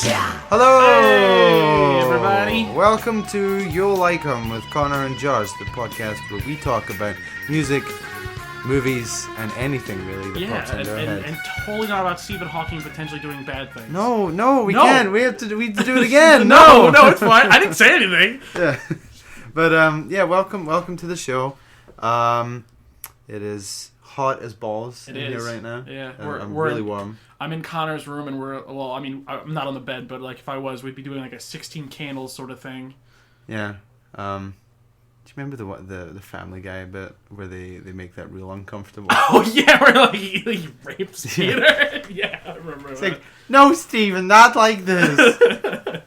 Hello! Hey, everybody! Welcome to You'll Like 'Em with Conor and Josh, the podcast where we talk about music, movies, and anything really that pops into our head. And totally not about Stephen Hawking potentially doing bad things. No, we can't. We have to do it again. No, it's fine. I didn't say anything. Yeah, but welcome to the show. It is hot as balls in here right now. Yeah, I'm really warm. I'm in Connor's room, and I'm not on the bed, but like if I was, we'd be doing like a 16 candles sort of thing. Yeah. Do you remember the Family Guy bit where they make that real uncomfortable? Oh yeah, where like he rapes Peter. Yeah, I remember it's that. like, no, Steven, not like this.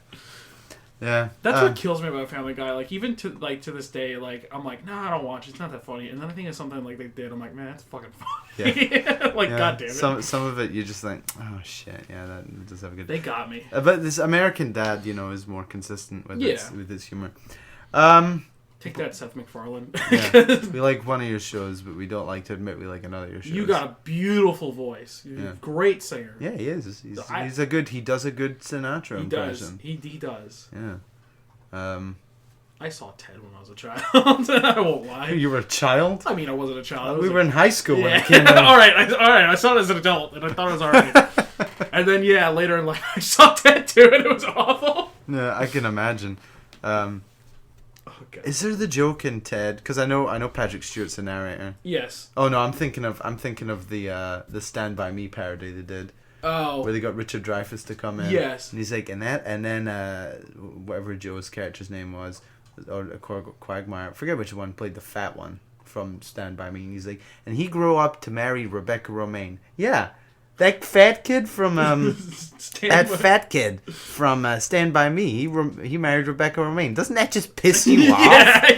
Yeah. That's what kills me about Family Guy. Like even to this day, like I'm like, nah, I don't watch it. It's not that funny. And then I think of something like they did. I'm like, man, that's fucking funny. Yeah. Like, yeah. God damn it. Some of it you just think, oh shit, yeah, that does have a good. They got me. But this American Dad, is more consistent with its humor. Take that, Seth MacFarlane. Yeah. We like one of your shows, but we don't like to admit we like another of your shows. You got a beautiful voice. You're a great singer. Yeah, he is. He does a good Sinatra impression. He does. Yeah. I saw Ted when I was a child. I won't lie. You were a child? I mean, I wasn't a child. We were in high school when it came out. all right. I saw it as an adult, and I thought it was alright. And then, later in life, I saw Ted too, and it was awful. Yeah, I can imagine. Okay. Is there the joke in Ted? Because I know Patrick Stewart's the narrator. Yes. Oh no, I'm thinking of the Stand By Me parody they did. Oh. Where they got Richard Dreyfuss to come in. Yes. And he's like, and then whatever Joe's character's name was, or Quagmire, I forget which one played the fat one from Stand By Me. And he's like, and he grew up to marry Rebecca Romaine. Yeah. That fat kid from Stand By Me, he married Rebecca Romaine. Doesn't that just piss you off?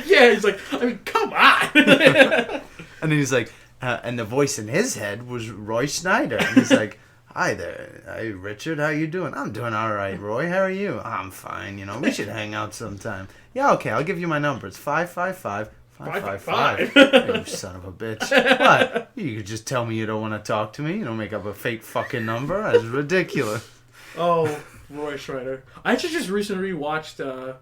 Yeah. He's like, I mean, come on. And then he's like, and the voice in his head was Roy Schneider. And he's like, hi there, hey Richard, how you doing? I'm doing all right. Roy, how are you? I'm fine. We should hang out sometime. Yeah, okay. I'll give you my number. It's 555. 555. You son of a bitch. What? You could just tell me you don't want to talk to me. You don't make up a fake fucking number. That's ridiculous. Oh, Roy Schreider. I actually just recently rewatched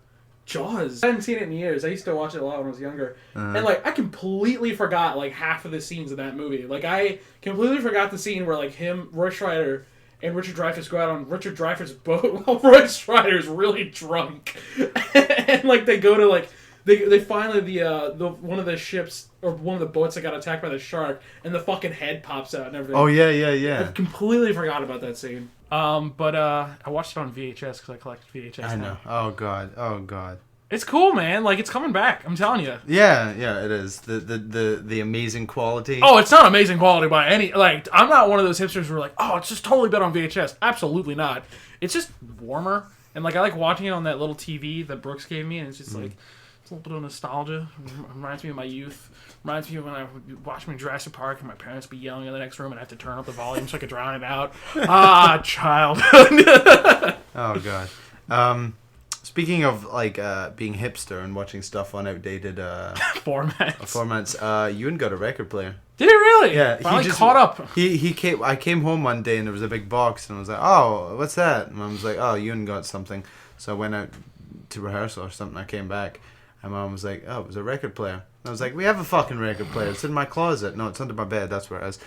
Jaws. I hadn't seen it in years. I used to watch it a lot when I was younger. And I completely forgot half of the scenes in that movie. I completely forgot the scene where Roy Schreider and Richard Dreyfuss go out on Richard Dreyfuss' boat while Roy Schreider's really drunk. And they go to They finally the one of the ships or one of the boats that got attacked by the shark, and the fucking head pops out and everything. Oh yeah. I completely forgot about that scene. But I watched it on VHS because I collect VHS. I know. Oh god. It's cool, man. It's coming back. I'm telling you. Yeah, it is. The amazing quality. Oh, it's not amazing quality by any. I'm not one of those hipsters who are it's just totally better on VHS. Absolutely not. It's just warmer, and I like watching it on that little TV that Brooks gave me, and it's just it's a little bit of nostalgia. Reminds me of my youth. Reminds me of when I would watch me in Jurassic Park and my parents would be yelling in the next room and I have to turn up the volume so I could drown it out. Childhood. Oh, God. Speaking of, being hipster and watching stuff on outdated formats, Ewan got a record player. Did he really? Yeah. Finally caught up. I came home one day and there was a big box and I was like, oh, what's that? And Mom was like, oh, Ewan got something. So I went out to rehearsal or something. I came back. And Mom was like, oh, it was a record player. And I was like, we have a fucking record player. It's in my closet. No, it's under my bed. That's where it is.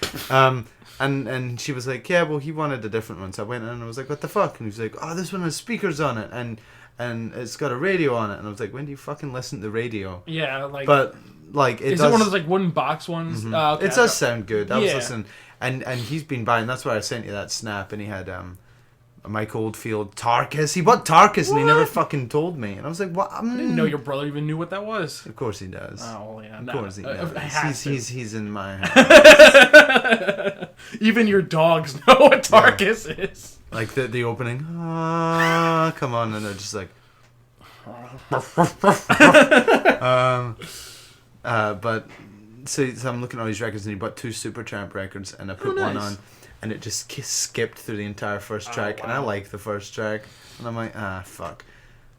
And she was like, yeah, well, he wanted a different one. So I went in and I was like, what the fuck? And he was like, oh, this one has speakers on it. And it's got a radio on it. And I was like, when do you fucking listen to the radio? Yeah, But, is it one of those, wooden box ones? Mm-hmm. Okay, it does sound good. I was listening. And he's been buying, that's why I sent you that snap. And he had... Mike Oldfield, Tarkus. He bought Tarkus and he never fucking told me. And I was like, what? I didn't know your brother even knew what that was. Of course he does. Oh, well, yeah. Of course he does. He's in my house. Even your dogs know what Tarkus is. The opening. Come on. And they're just like... but... So I'm looking at all these records and he bought 2 Supertramp records and I put one on. And it just skipped through the entire first track, and I like the first track, and I'm like, fuck.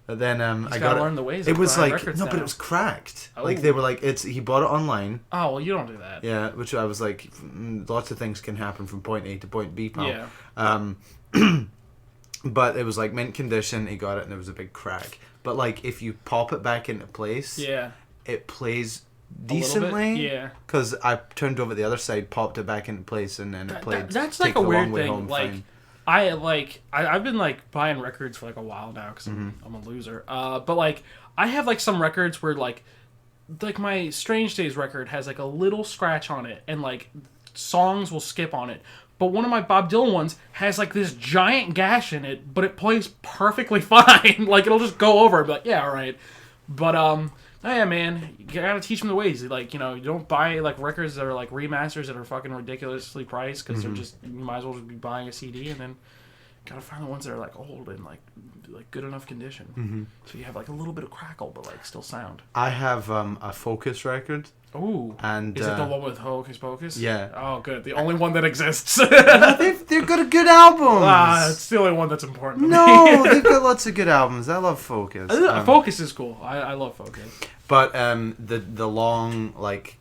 But then I got learn the ways. It was but it was cracked. Oh. They were like, he bought it online. Oh well, you don't do that. Yeah, which I was like, lots of things can happen from point A to point B, pal. Yeah. but it was like mint condition. He got it, and there was a big crack. But like, if you pop it back into place, it plays decently. Yeah, because I turned over the other side, popped it back into place, and then it played. That's like a weird thing. Like, I've been like buying records for like a while now because I'm a loser. But like, I have like some records where like my Strange Days record has like a little scratch on it, and like songs will skip on it. But one of my Bob Dylan ones has like this giant gash in it, but it plays perfectly fine. Like, it'll just go over. But yeah, all right. But yeah, man, you gotta teach them the ways. Like, you know, you don't buy like records that are like remasters that are fucking ridiculously priced because they're just, you might as well just be buying a CD, and then gotta find the ones that are like old and like good enough condition. So you have like a little bit of crackle, but like still sound. I have a Focus record. Ooh. And is it the one with Hocus Pocus? Yeah. Oh, good. The only one that exists. They've got a good albums. It's the only one that's important to me. No, they've got lots of good albums. I love Focus. Focus is cool. I love Focus. But the long like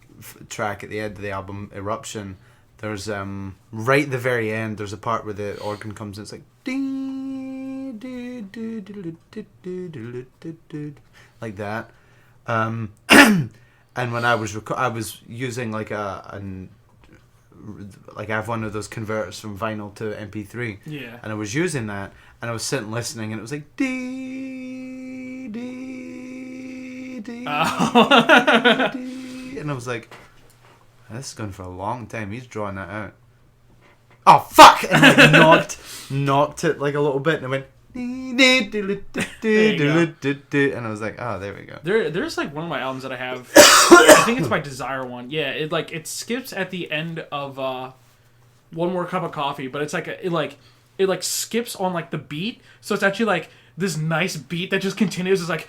track at the end of the album, Eruption, there's right at the very end, there's a part where the organ comes in. It's like ding, doo, doo, doo, doo, doo, doo, doo, doo, like that. And when I was using like I have one of those converters from vinyl to MP3. Yeah. And I was using that, and I was sitting listening, and it was like dee dee dee dee, and I was like, this is going for a long time. He's drawing that out. Oh fuck! And I knocked it like a little bit, and I went. And I was like, oh, there we go. There's like one of my albums that I have. I think it's my Desire one. Yeah, it skips at the end of One More Cup of Coffee, but it's like it skips on like the beat, so it's actually like this nice beat that just continues. It's like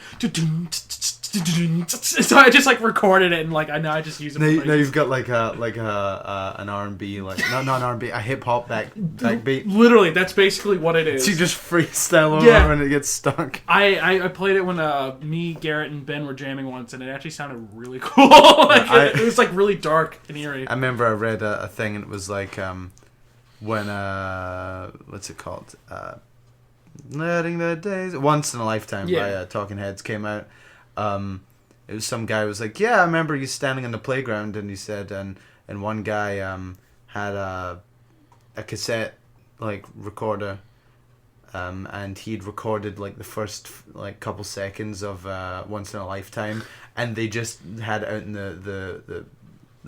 so I just like recorded it, and like I just use it. Now you've got like an R&B, like not an R&B, a hip hop back beat. Literally, that's basically what it is. So you just freestyle over when it gets stuck. I played it when me, Garrett, and Ben were jamming once, and it actually sounded really cool. Like, it was like really dark and eerie. I remember I read a thing, and it was like when what's it called? Letting the Days, Once in a Lifetime by Talking Heads came out. It was some guy who was like, yeah, I remember you standing on the playground, and he said, and one guy had a cassette like recorder, and he'd recorded like the first like couple seconds of Once in a Lifetime, and they just had it out in the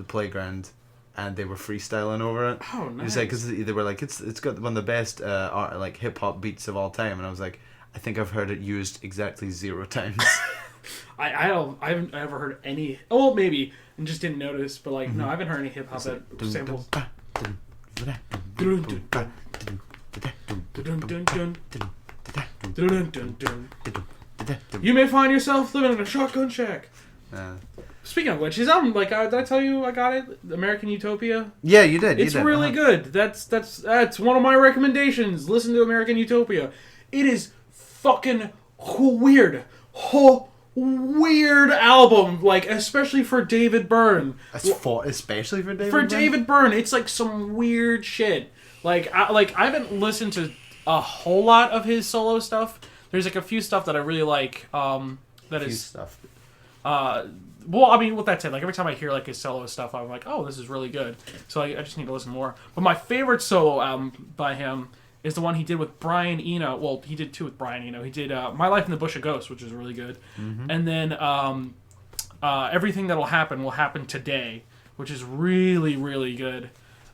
playground, and they were freestyling over it. Oh, nice. He's like, because they were like, it's got one of the best like hip hop beats of all time, and I was like, I think I've heard it used exactly 0 times. I haven't ever heard any. Oh, maybe, and just didn't notice. But like, no, I haven't heard any hip hop that samples. You may find yourself living in a shotgun shack. Speaking of which, his album, like, did I tell you I got it? American Utopia? Yeah, you did. It's really good. That's one of my recommendations. Listen to American Utopia. It is fucking weird. Weird album, like, especially for David Byrne. Especially for David Byrne? For David Byrne, it's like some weird shit. I haven't listened to a whole lot of his solo stuff. There's like a few stuff that I really like. Stuff. Well, I mean, with that said, like every time I hear like his solo stuff, I'm like, oh, this is really good. So I just need to listen more. But my favorite solo album by him is the one he did with Brian Eno. Well, he did 2 with Brian Eno. He did My Life in the Bush of Ghosts, which is really good. Mm-hmm. And then Everything That'll Happen Will Happen Today, which is really, really good.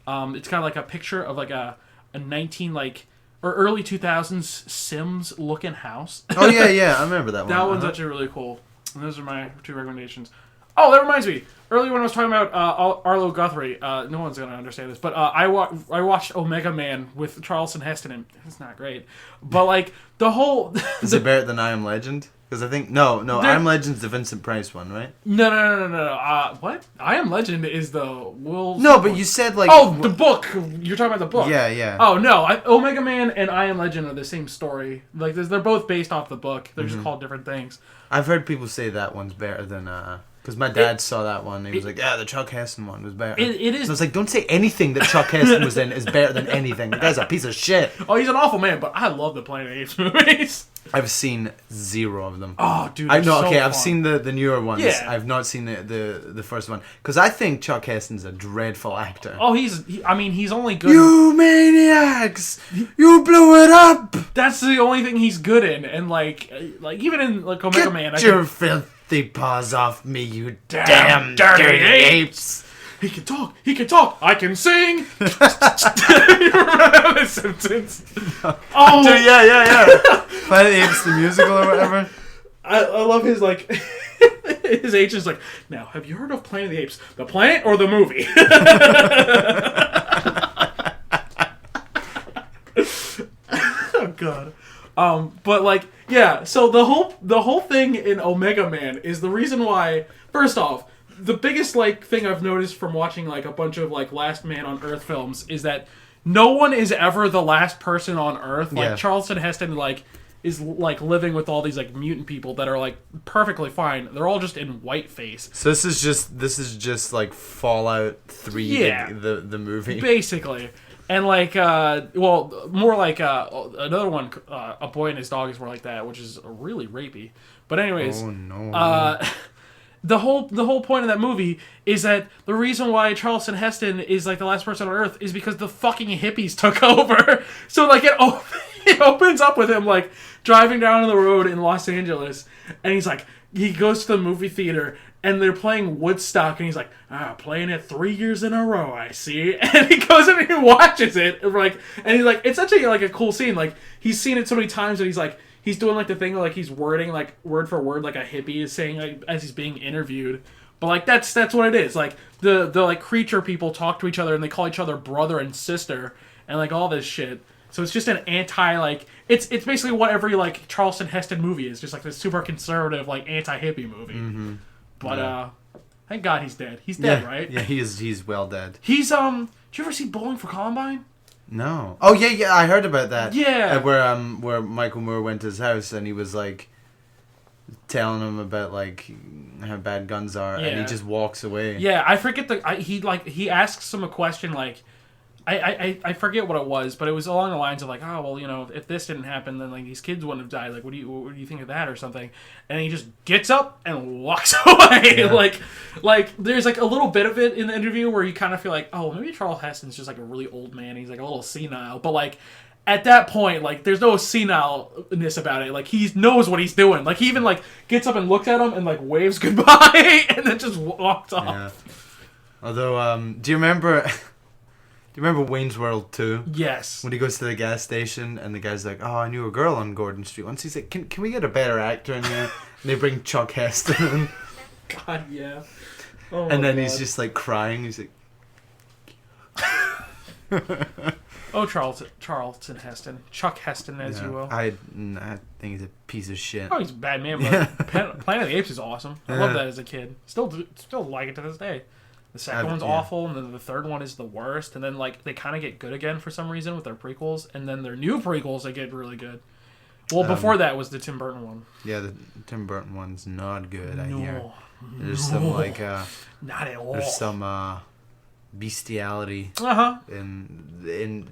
It's kind of like a picture of like a 19 like or early 2000s Sims looking house. Oh yeah, I remember that one. That one's actually really cool. And those are my 2 recommendations. Oh, that reminds me. Earlier when I was talking about Arlo Guthrie, no one's going to understand this, but I watched Omega Man with Charleston Heston, and it's not great. But, like, the whole... Is it better than I Am Legend? Because I think... No, I Am Legend's the Vincent Price one, right? No. What? I Am Legend is the Will... No, but you said, like... Oh, the book! You're talking about the book. Yeah. Oh, no. Omega Man and I Am Legend are the same story. Like, they're both based off the book. They're just called different things. I've heard people say that one's better than... Because my dad saw that one. And he was like, "Yeah, the Chuck Heston one was better." It is. And I was like, "Don't say anything that Chuck Heston was in is better than anything. The guy's a piece of shit." Oh, he's an awful man, but I love the Planet of the Apes movies. I've seen 0 of them. Oh, dude, I know. so Okay, fun. I've seen the newer ones. Yeah. I've not seen the first one because I think Chuck Heston's a dreadful actor. Oh, he's only good. You maniacs! You blew it up! That's the only thing he's good in, and like even in like Omega Man, Get your filthy paws off me, you damn dirty dirty apes! apes! He can talk. He can talk. I can sing. You remember The Simpsons? Oh, Dude, yeah. Planet of the Apes, the musical or whatever. I love his like his agent's like, now have you heard of Planet of the Apes? The planet or the movie? Oh god. But like, yeah, so the whole thing in Omega Man is the reason why, first off, the biggest like thing I've noticed from watching like a bunch of like Last Man on Earth films is that no one is ever the last person on Earth. Like Charlton Heston like is like living with all these like mutant people that are like perfectly fine. They're all just in whiteface. So this is just like Fallout 3, Yeah. the movie. Basically. And like, well, more like another one, A Boy and His Dog is more like that, which is really rapey. But anyways, Oh no. the whole point of that movie is that the reason why Charlton Heston is like the last person on Earth is because the fucking hippies took over. So like it opens up with him like driving down the road in Los Angeles, and he's like, he goes to the movie theater and they're playing Woodstock, and he's like, playing it 3 years in a row, I see. And he goes in and he watches it, and he's like, it's such a cool scene. Like, he's seen it so many times that he's like, he's doing like the thing where, like, he's wording like word for word like a hippie is saying like as he's being interviewed. But like that's what it is. Like the like creature people talk to each other and they call each other brother and sister and like all this shit. So it's just an anti like it's basically what every like Charlton Heston movie is, just like this super conservative like anti-hippie movie. Mm-hmm. But thank God he's dead. He's dead, right? Yeah, he's well dead. He's did you ever see Bowling for Columbine? No. Oh yeah, I heard about that. Yeah. Where Michael Moore went to his house and he was like telling him about like how bad guns are, and he just walks away. Yeah, I forget he asks him a question like I forget what it was, but it was along the lines of like, oh well, you know, if this didn't happen, then like these kids wouldn't have died. Like, what do you think of that or something? And he just gets up and walks away. Yeah. like there's like a little bit of it in the interview where you kind of feel like, oh, maybe Charles Heston's just like a really old man. He's like a little senile, but like at that point, like there's no senileness about it. Like he knows what he's doing. Like he even like gets up and looks at him and like waves goodbye and then just walks off. Yeah. Although, do you remember? Do you remember Wayne's World 2? Yes. When he goes to the gas station and the guy's like, oh, I knew a girl on Gordon Street once. He's like, can we get a better actor in here? And they bring Chuck Heston in. God, yeah. Oh and then God. he's just like crying. He's like... Oh, Charlton Heston. Chuck Heston, as you will. I think he's a piece of shit. Oh, he's a bad man, but Planet of the Apes is awesome. I love that as a kid. Still like it to this day. The second one's awful, and then the third one is the worst. And then like they kind of get good again for some reason with their prequels, and then their new prequels they get really good. Well, before that was the Tim Burton one. Yeah, the Tim Burton one's not good. I hear No. there's some like not at all. there's some bestiality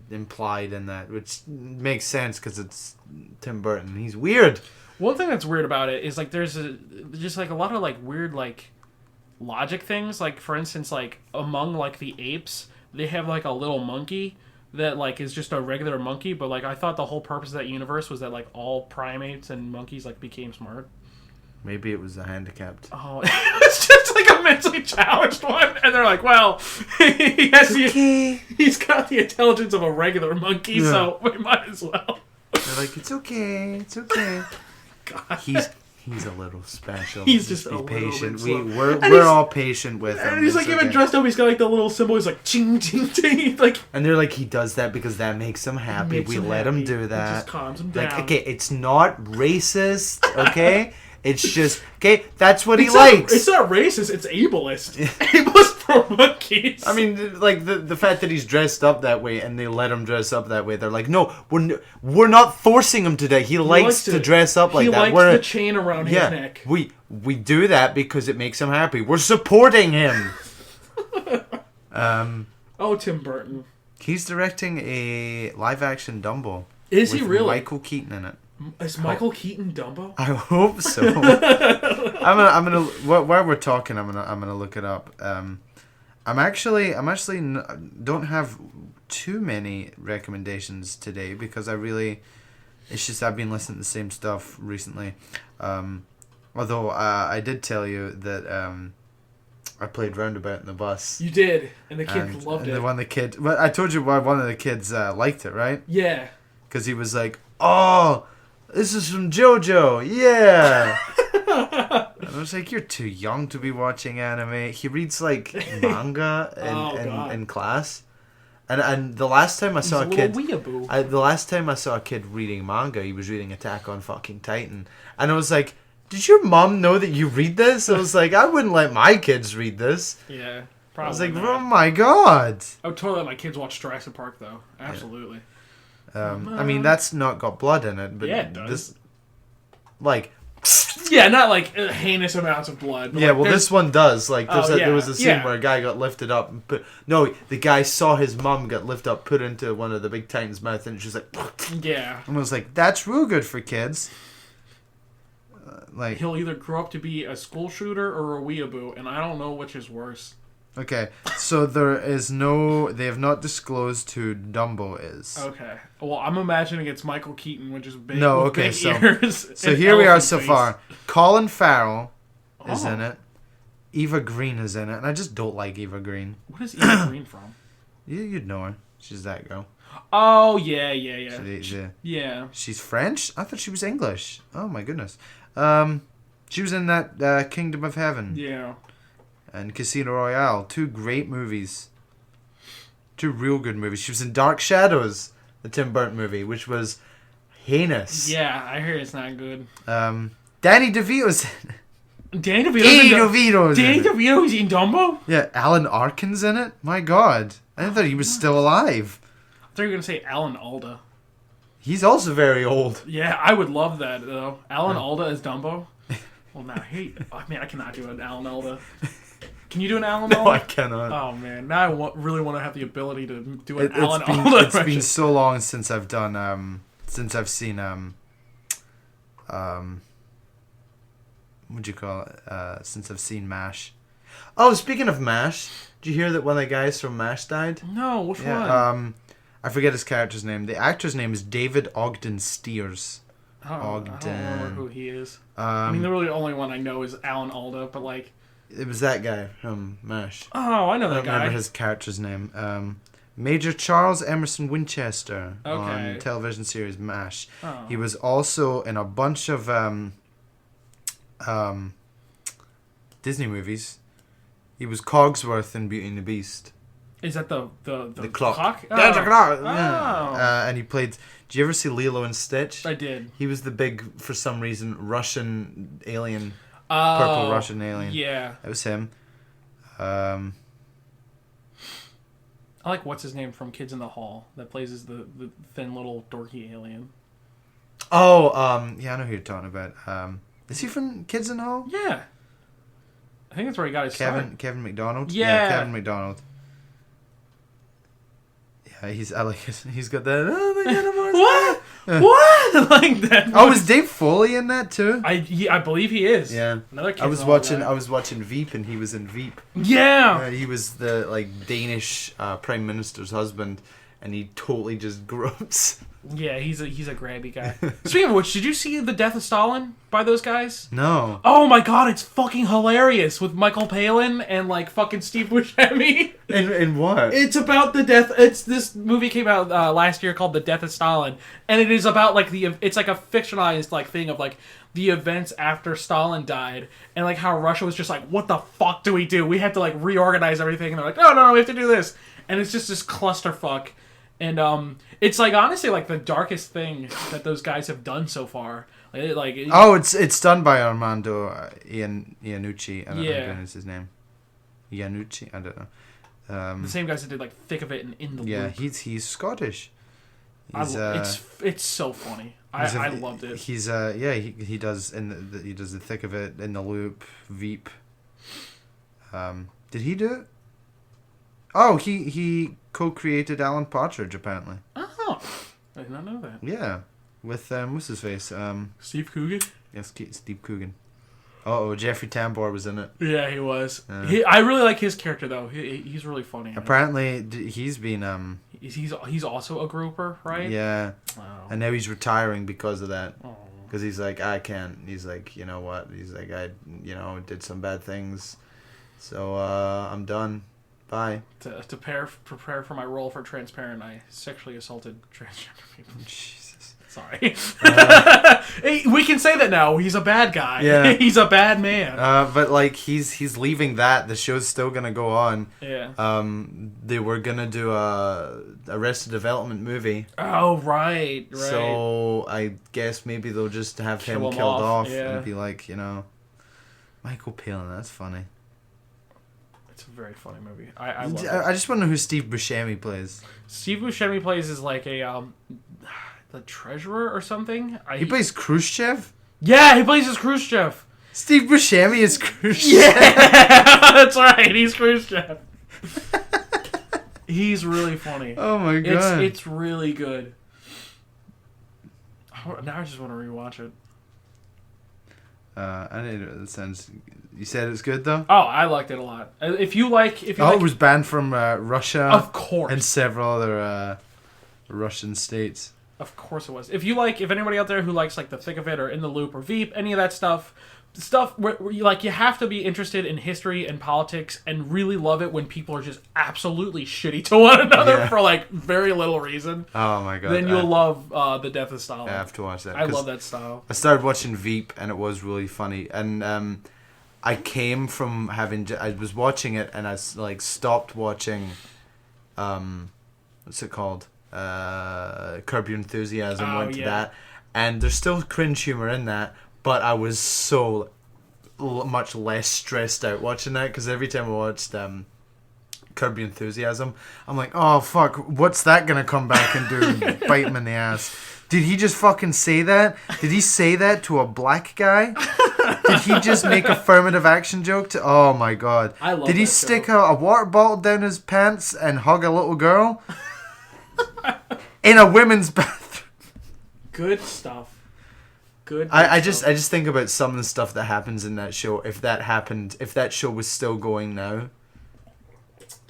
implied in that, which makes sense because it's Tim Burton. He's weird. One thing that's weird about it is like there's just like a lot of like weird like logic things. Like for instance, like among like the apes, they have like a little monkey that like is just a regular monkey, but like I thought the whole purpose of that universe was that like all primates and monkeys like became smart. Maybe it was a handicapped. Oh, it's just like a mentally challenged one, and they're like, well, he's got the intelligence of a regular monkey, so we might as well. They're like, it's okay. God. He's a little special. He's just be a patient. little bit We're all patient with him. And he's like even dressed up. He's got like the little symbol. He's like ching ching ching. Like, and they're like, he does that because that makes him happy. We let him do that. It just calms him down. Like, okay, it's not racist. Okay, it's just okay. That's what he likes. It's not racist. It's ableist. Ableist for monkeys. I mean, like the fact that he's dressed up that way and they let him dress up that way. They're like, no, we're not forcing him today. He likes to dress up like that. He likes the chain around his neck. We do that because it makes him happy. We're supporting him. Tim Burton. He's directing a live-action Dumbo. Is he really? Michael Keaton in it. Is Michael Keaton Dumbo? I hope so. I'm gonna while we're talking, I'm gonna look it up. I'm actually don't have too many recommendations today because it's just I've been listening to the same stuff recently. Although I did tell you that I played Roundabout in the bus. You did, and the kid loved it. But I told you why one of the kids liked it, right? Yeah. Because he was like, "Oh, this is from JoJo, yeah." And I was like, "You're too young to be watching anime." He reads like manga in class, and the last time I saw a kid, the last time I saw a kid reading manga, he was reading Attack on fucking Titan, and I was like, "Did your mom know that you read this?" I was like, "I wouldn't let my kids read this." Yeah, probably. I was like, not. "Oh my god!" I would totally let my kids watch Jurassic Park though. Absolutely. Yeah. I mean, that's not got blood in it, but yeah, it does. This, like, yeah, not like heinous amounts of blood. But yeah, well, this one does. Like, there was a scene yeah. where a guy got lifted up, the guy saw his mum get lifted up, put into one of the big Titan's mouth, and she's like, yeah, and I was like, that's real good for kids. Like, he'll either grow up to be a school shooter or a weeaboo, and I don't know which is worse. Okay, so they have not disclosed who Dumbo is. Okay. Well, I'm imagining it's Michael Keaton, which is big, big ears. So here we are so far. Colin Farrell is in it. Eva Green is in it, and I just don't like Eva Green. What is Eva Green from? You'd know her. She's that girl. Oh, yeah. Yeah. She's French? I thought she was English. Oh, my goodness. She was in that Kingdom of Heaven. Yeah. And Casino Royale. 2 great movies. 2 real good movies. She was in Dark Shadows, the Tim Burton movie, which was heinous. Yeah, I heard it's not good. Danny DeVito's in it. Danny DeVito's in Dumbo? Yeah, Alan Arkin's in it? My God. I thought he was still alive. I thought you were going to say Alan Alda. He's also very old. Yeah, I would love that, though. Alan Alda as Dumbo? Well, now, I cannot do an Alan Alda. Can you do an Alan Alda? No, I cannot. Oh, man. Now I really want to have the ability to do an Alan Alda. It's been so long since I've done, since I've seen, what'd you call it? Since I've seen MASH. Oh, speaking of MASH, did you hear that one of the guys from MASH died? No, which one? I forget his character's name. The actor's name is David Ogden Stiers. Ogden. I don't remember who he is. I mean, the really only one I know is Alan Alda, but like... It was that guy from MASH. Oh, I know that guy. I don't remember his character's name. Major Charles Emerson Winchester on television series MASH. Oh. He was also in a bunch of Disney movies. He was Cogsworth in Beauty and the Beast. Is that the clock? Oh. That's a clock. Yeah. And he played... Did you ever see Lilo and Stitch? I did. He was the big, for some reason, Russian alien. Purple Russian alien. Yeah. That was him. I like what's his name from Kids in the Hall that plays as the thin little dorky alien. Oh, yeah, I know who you're talking about. Is he from Kids in the Hall? Yeah. I think that's where he got his start. Kevin McDonald? Yeah. Kevin McDonald. Yeah, he's got that. Oh my God, what? What? Like that. Oh, is Dave Foley in that too? I believe he is. Yeah. Another Kid I was watching Veep, and he was in Veep. Yeah. He was the Danish prime minister's husband, and he totally just grunts. Yeah, he's a grabby guy. Speaking of which, did you see The Death of Stalin by those guys? No. Oh my God, it's fucking hilarious with Michael Palin and like fucking Steve Buscemi. In what? It's about the death. This movie came out last year called The Death of Stalin, and it is about like it's like a fictionalized like thing of like the events after Stalin died, and like how Russia was just like, what the fuck do? We have to like reorganize everything, and they're like, no, we have to do this, and it's just this clusterfuck. And it's like honestly like the darkest thing that those guys have done so far. It's done by Armando Iannucci. I don't know his name. Iannucci. I don't know. The same guys that did like Thick of It and In the Loop. He's Scottish. It's so funny. I loved it. He does he does the Thick of It, In the Loop, Veep. Did he do it? Oh, he co-created Alan Partridge apparently. Oh, I did not know that. Yeah, with what's his face? Steve Coogan. Yes, Steve Coogan. Oh, Jeffrey Tambor was in it. Yeah, he was. I really like his character though. He's really funny. Apparently, he's been He's also a grouper, right? Yeah. Wow. And now he's retiring because of that. Oh. Because he's like, I can't. He's like, you know what? He's like, I did some bad things, so I'm done. Bye. To prepare for my role for Transparent, I sexually assaulted transgender people. Jesus. Sorry. Hey, we can say that now. He's a bad guy. Yeah. He's a bad man. But like he's leaving that. The show's still gonna go on. Yeah. They were gonna do a Arrested Development movie. Oh right. So I guess maybe they'll just have him killed off and be like, Michael Palin. That's funny. It's a very funny movie. I love it. I just want to know who Steve Buscemi plays. Steve Buscemi plays is like a the treasurer or something. He plays Khrushchev? Yeah, he plays as Khrushchev. Steve Buscemi is Khrushchev. Yeah, that's right. He's Khrushchev. He's really funny. Oh my god. It's really good. Now I just want to rewatch it. I need it. Sounds. You said it's good though. Oh, I liked it a lot. If you like, it was banned from Russia. Of course. And several other Russian states. Of course it was. If anybody out there who likes like The Thick of It or In the Loop or Veep, any of that stuff where you have to be interested in history and politics and really love it when people are just absolutely shitty to one another for like very little reason. Oh my god. Then you'll love The Death of Stalin. I have to watch that. I love that style. I started watching Veep and it was really funny. And I came from I was watching it and I like stopped watching what's it called? Curb Your Enthusiasm, went to that, and there's still cringe humor in that, but I was so much less stressed out watching that because every time I watched Curb Your Enthusiasm, I'm like, oh fuck, what's that gonna come back and do? Bite him in the ass. Did he just fucking say that? Did he say that to a black guy? Did he just make affirmative action joke to? Oh my god! I love Did he stick a water bottle down his pants and hug a little girl? In a women's bathroom. Good stuff. Good. I just think about some of the stuff that happens in that show. If that show was still going now.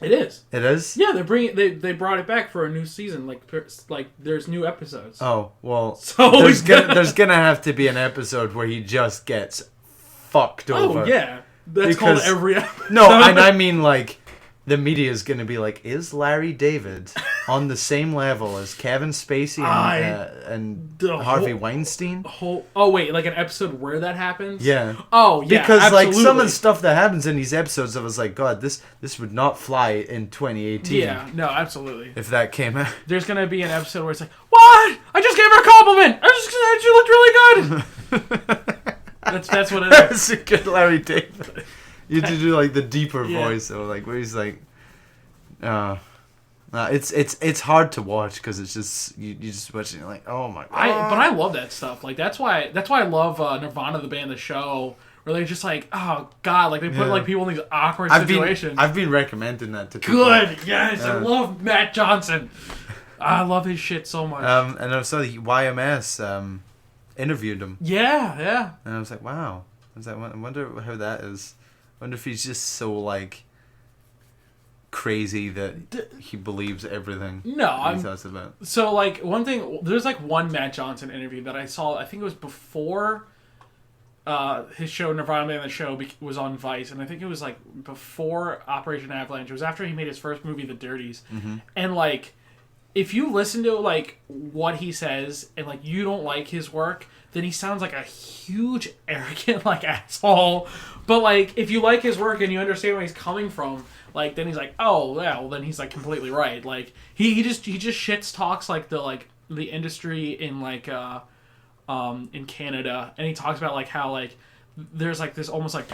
It is. It is? Yeah, they brought it back for a new season. Like there's new episodes. Oh, well. So there's gonna have to be an episode where he just gets fucked over. Oh yeah. That's called every episode. No, and I mean like the media is going to be like, is Larry David on the same level as Kevin Spacey and Harvey Weinstein? Oh, wait, like an episode where that happens? Yeah. Oh, yeah, because absolutely. like some of the stuff that happens in these episodes, I was like, God, this would not fly in 2018. Yeah, no, absolutely. If that came out. There's going to be an episode where it's like, what? I just gave her a compliment. She looked really good. That's what it is. That's a good Larry David. You have to do like the deeper voice, or like where he's like, it's hard to watch because it's just you just watch it and you're like, oh my god. But I love that stuff. Like that's why I love Nirvana the band, the show, where they just like, oh god, like they put like people in these awkward situations. I've been recommending that to people. Good, yes, I love Matt Johnson. I love his shit so much. And I saw the YMS interviewed him. Yeah. And I was like, wow. I was like, I wonder how that is. I wonder if he's just so like crazy that he believes everything. No, he thoughts about. So like one thing, there's like one Matt Johnson interview that I saw. I think it was before his show Nirvana and the Show was on Vice, and I think it was like before Operation Avalanche. It was after he made his first movie, The Dirties, and like if you listen to like what he says and like you don't like his work, then he sounds like a huge arrogant like asshole. But like if you like his work and you understand where he's coming from, like then he's like, oh yeah, well then he's like completely right. Like he just shits talks like the industry in like in Canada, and he talks about like how like there's like this almost like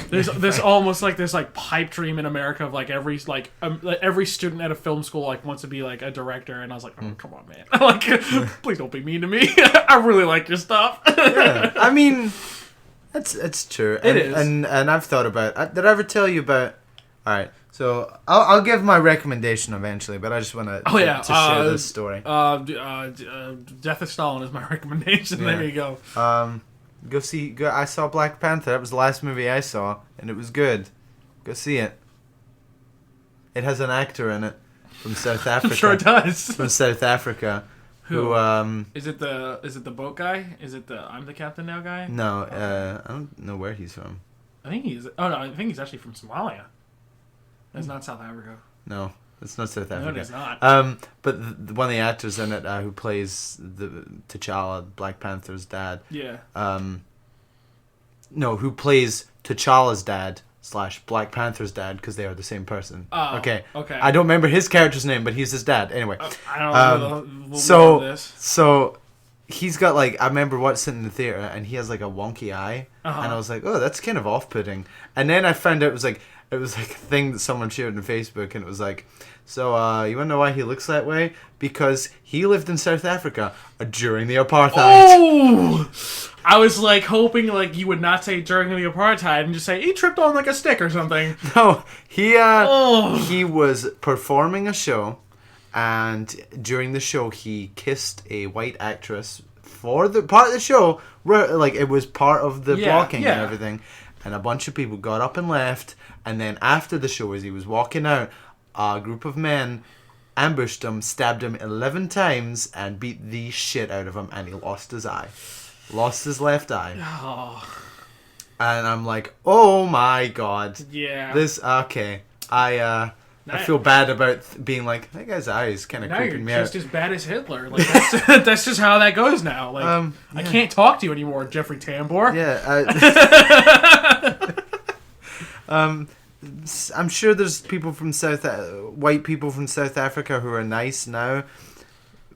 there's this almost like this like pipe dream in America of like every student at a film school like wants to be like a director, and I was like, oh come on man, like please don't be mean to me. I really like your stuff. Yeah, I mean, it's true. It is, and I've thought about. Did I ever tell you about? All right, so I'll give my recommendation eventually, but I just want to share this story. Death of Stalin is my recommendation. Yeah. There you go. I saw Black Panther. That was the last movie I saw, and it was good. Go see it. It has an actor in it from South Africa. I'm sure it does. From South Africa. Who is it the boat guy? Is it the I'm the captain now guy? No, I don't know where he's from. I think he's actually from Somalia. That's not South Africa. No, it's not South Africa. No, it is not. But one of the actors in it who plays the T'Challa, Black Panther's dad. Yeah. No, who plays T'Challa's dad / Black Panther's dad, because they are the same person. Oh, okay. Okay. I don't remember his character's name, but he's his dad. Anyway. I don't know. So he's got like, I remember watching in the theater, and he has like a wonky eye, and I was like, oh, that's kind of off-putting. And then I found out it was like a thing that someone shared on Facebook, and it was like, so you want to know why he looks that way? Because he lived in South Africa during the apartheid. Oh! I was like hoping like you would not say during the apartheid and just say he tripped on like a stick or something. No, he was performing a show, and during the show he kissed a white actress for the part of the show where like it was part of the blocking and everything, and a bunch of people got up and left, and then after the show as he was walking out, a group of men ambushed him, stabbed him 11 times, and beat the shit out of him, and he lost his eye. Lost his left eye. Oh. And I'm like, oh my god. Yeah. Okay. I feel bad about being like, that guy's eye is kind of creeping me out. Now you're just as bad as Hitler. Like, that's just how that goes now. Like, I can't talk to you anymore, Jeffrey Tambor. Yeah. I'm sure there's people from white people from South Africa who are nice now.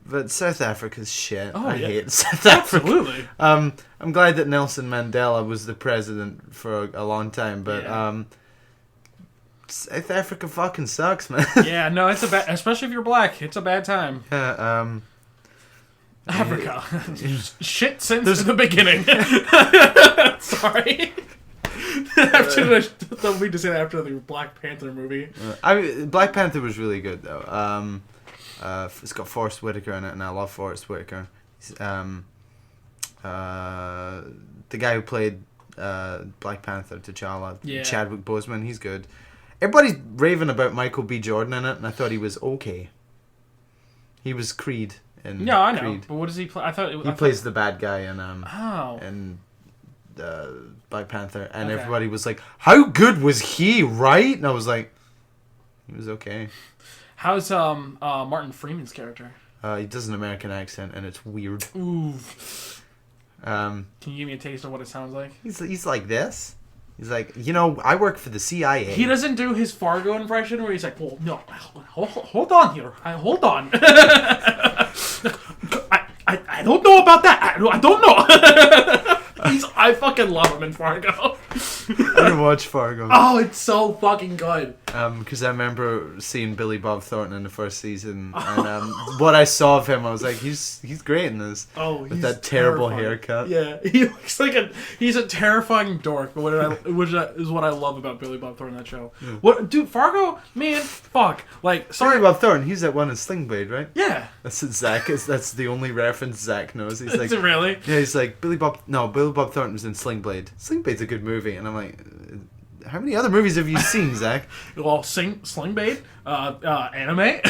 But South Africa's shit. Oh, I yeah. hate South Africa. Absolutely. I'm glad that Nelson Mandela was the president for a long time, but South Africa fucking sucks, man. Yeah, no, it's especially if you're black, it's a bad time. Yeah, Africa. Shit since the beginning. Sorry. Don't mean to say that after the Black Panther movie. Black Panther was really good, though. It's got Forrest Whitaker in it, and I love Forrest Whitaker. He's, the guy who played Black Panther, T'Challa, Chadwick Boseman, he's good. Everybody's raving about Michael B. Jordan in it, and I thought he was okay. He was Creed in I know. Creed. But what does he play? He plays the bad guy in Black Panther, and everybody was like, "How good was he?" Right? And I was like, "He was okay." How's Martin Freeman's character? He does an American accent, and it's weird. Ooh. Can you give me a taste of what it sounds like? He's like this. He's like, I work for the CIA. He doesn't do his Fargo impression where he's like, well, no, hold on here. Hold on. I don't know about that. I don't know. I fucking love him in Fargo. I didn't watch Fargo. Oh, it's so fucking good. Because I remember seeing Billy Bob Thornton in the first season, and what I saw of him, I was like, he's great in this. Oh, with that terrible terrifying haircut. Yeah, he looks like he's a terrifying dork. But which is what I love about Billy Bob Thornton that show. Yeah. What, dude? Fargo, man, fuck. Like, sorry, Billy Bob Thornton. He's that one in Sling Blade, right? Yeah. That's what Zach is. That's the only reference Zach knows. He's like, is it really? Yeah, he's like Billy Bob Thornton was in Sling Blade. Sling Blade's a good movie, and I'm like, how many other movies have you seen, Zach? Well, Sling Blade, anime.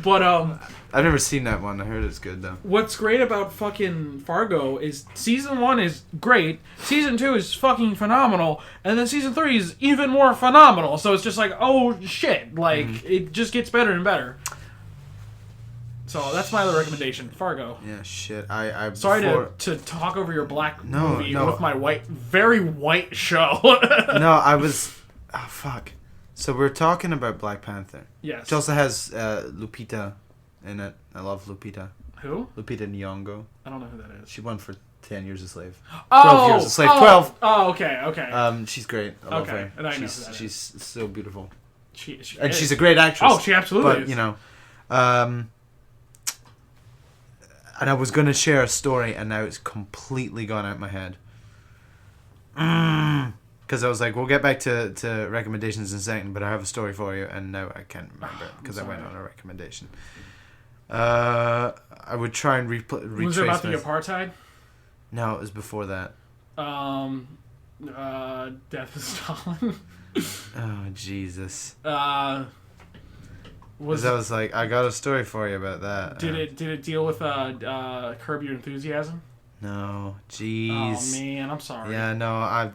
But I've never seen that one. I heard it's good though. What's great about fucking Fargo is season 1 is great, season 2 is fucking phenomenal, and then season 3 is even more phenomenal. So it's just like, oh shit, like it just gets better and better. So that's my other recommendation, Fargo. Yeah, shit. I'm sorry to talk over your black movie no. with my very white show. No, I was. Oh fuck. So we're talking about Black Panther. Yes. Which also has Lupita in it. I love Lupita. Who? Lupita Nyong'o. I don't know who that is. She won for 10 Years a Slave. 12 Years a Slave. 12. Oh, okay. She's great. I love her. And I know who that she's so beautiful. She and is. she's a great actress. Oh, she absolutely but, is. you know, and I was going to share a story, and now it's completely gone out my head. Because I was like, we'll get back to recommendations in a second, but I have a story for you, and now I can't remember it because I went on a recommendation. I would try and retrace. Was it about the apartheid? No, it was before that. Death of Stalin. Oh, Jesus. I was like, I got a story for you about that. Did it deal with Curb Your Enthusiasm? No, jeez. Oh man, I'm sorry. Yeah, no,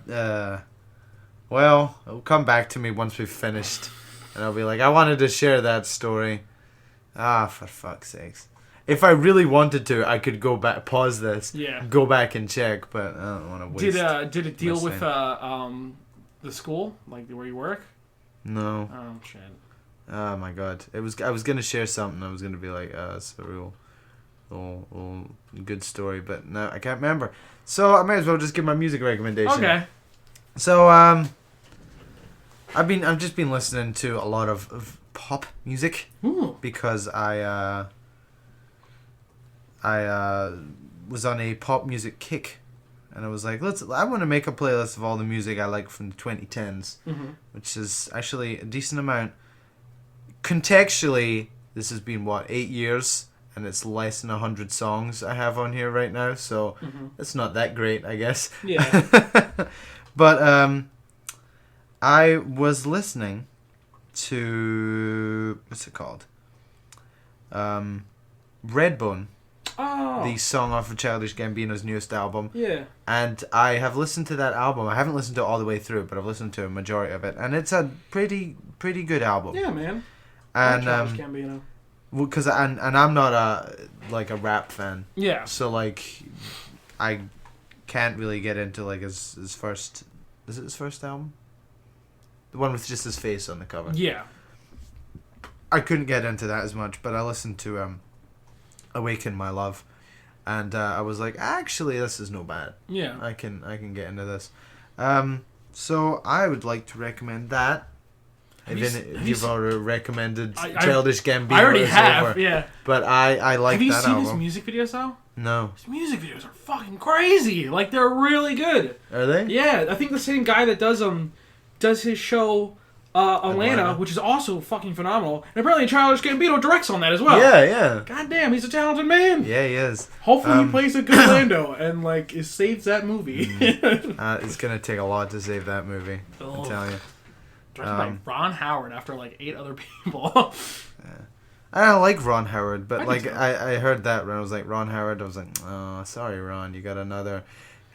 well, it'll come back to me once we've finished, and I'll be like, I wanted to share that story. For fuck's sakes. If I really wanted to, I could go back, pause this, go back and check, but I don't want to waste. Did it deal with the school, like where you work? No. Oh shit. Oh my god. I was gonna share something. I was gonna be like, it's a real good story, but no, I can't remember. So I might as well just give my music recommendation. Okay. So I've just been listening to a lot of pop music. Ooh. Because I was on a pop music kick, and I was like, I want to make a playlist of all the music I like from the 2010s, which is actually a decent amount. Contextually, this has been 8 years, and it's less than 100 songs I have on here right now, so it's not that great, I guess. Yeah. But I was listening to, what's it called? Redbone. Oh. The song off of Childish Gambino's newest album. Yeah. And I have listened to that album. I haven't listened to it all the way through, but I've listened to a majority of it, and it's a pretty good album. Yeah, man. And Childish Gambino. well, cause and I'm not a rap fan. Yeah. So like, I can't really get into like his first. Is it his first album? The one with just his face on the cover. Yeah. I couldn't get into that as much, but I listened to Awaken My Love, and I was like, actually, this is no bad. Yeah. I can get into this. So I would like to recommend that. You've already recommended Childish Gambino. I already have, yeah. But I like that album. Have you seen his music videos, though? No. His music videos are fucking crazy. Like, they're really good. Are they? Yeah, I think the same guy that does his show Atlanta, which is also fucking phenomenal. And apparently Childish Gambino directs on that as well. Yeah. God damn, he's a talented man. Yeah, he is. Hopefully he plays a good Lando and like saves that movie. It's gonna take a lot to save that movie. I'm telling you. Directed by Ron Howard after like 8 other people. I don't like Ron Howard, but I heard that when I was like Ron Howard, I was like, oh, sorry, Ron, you got another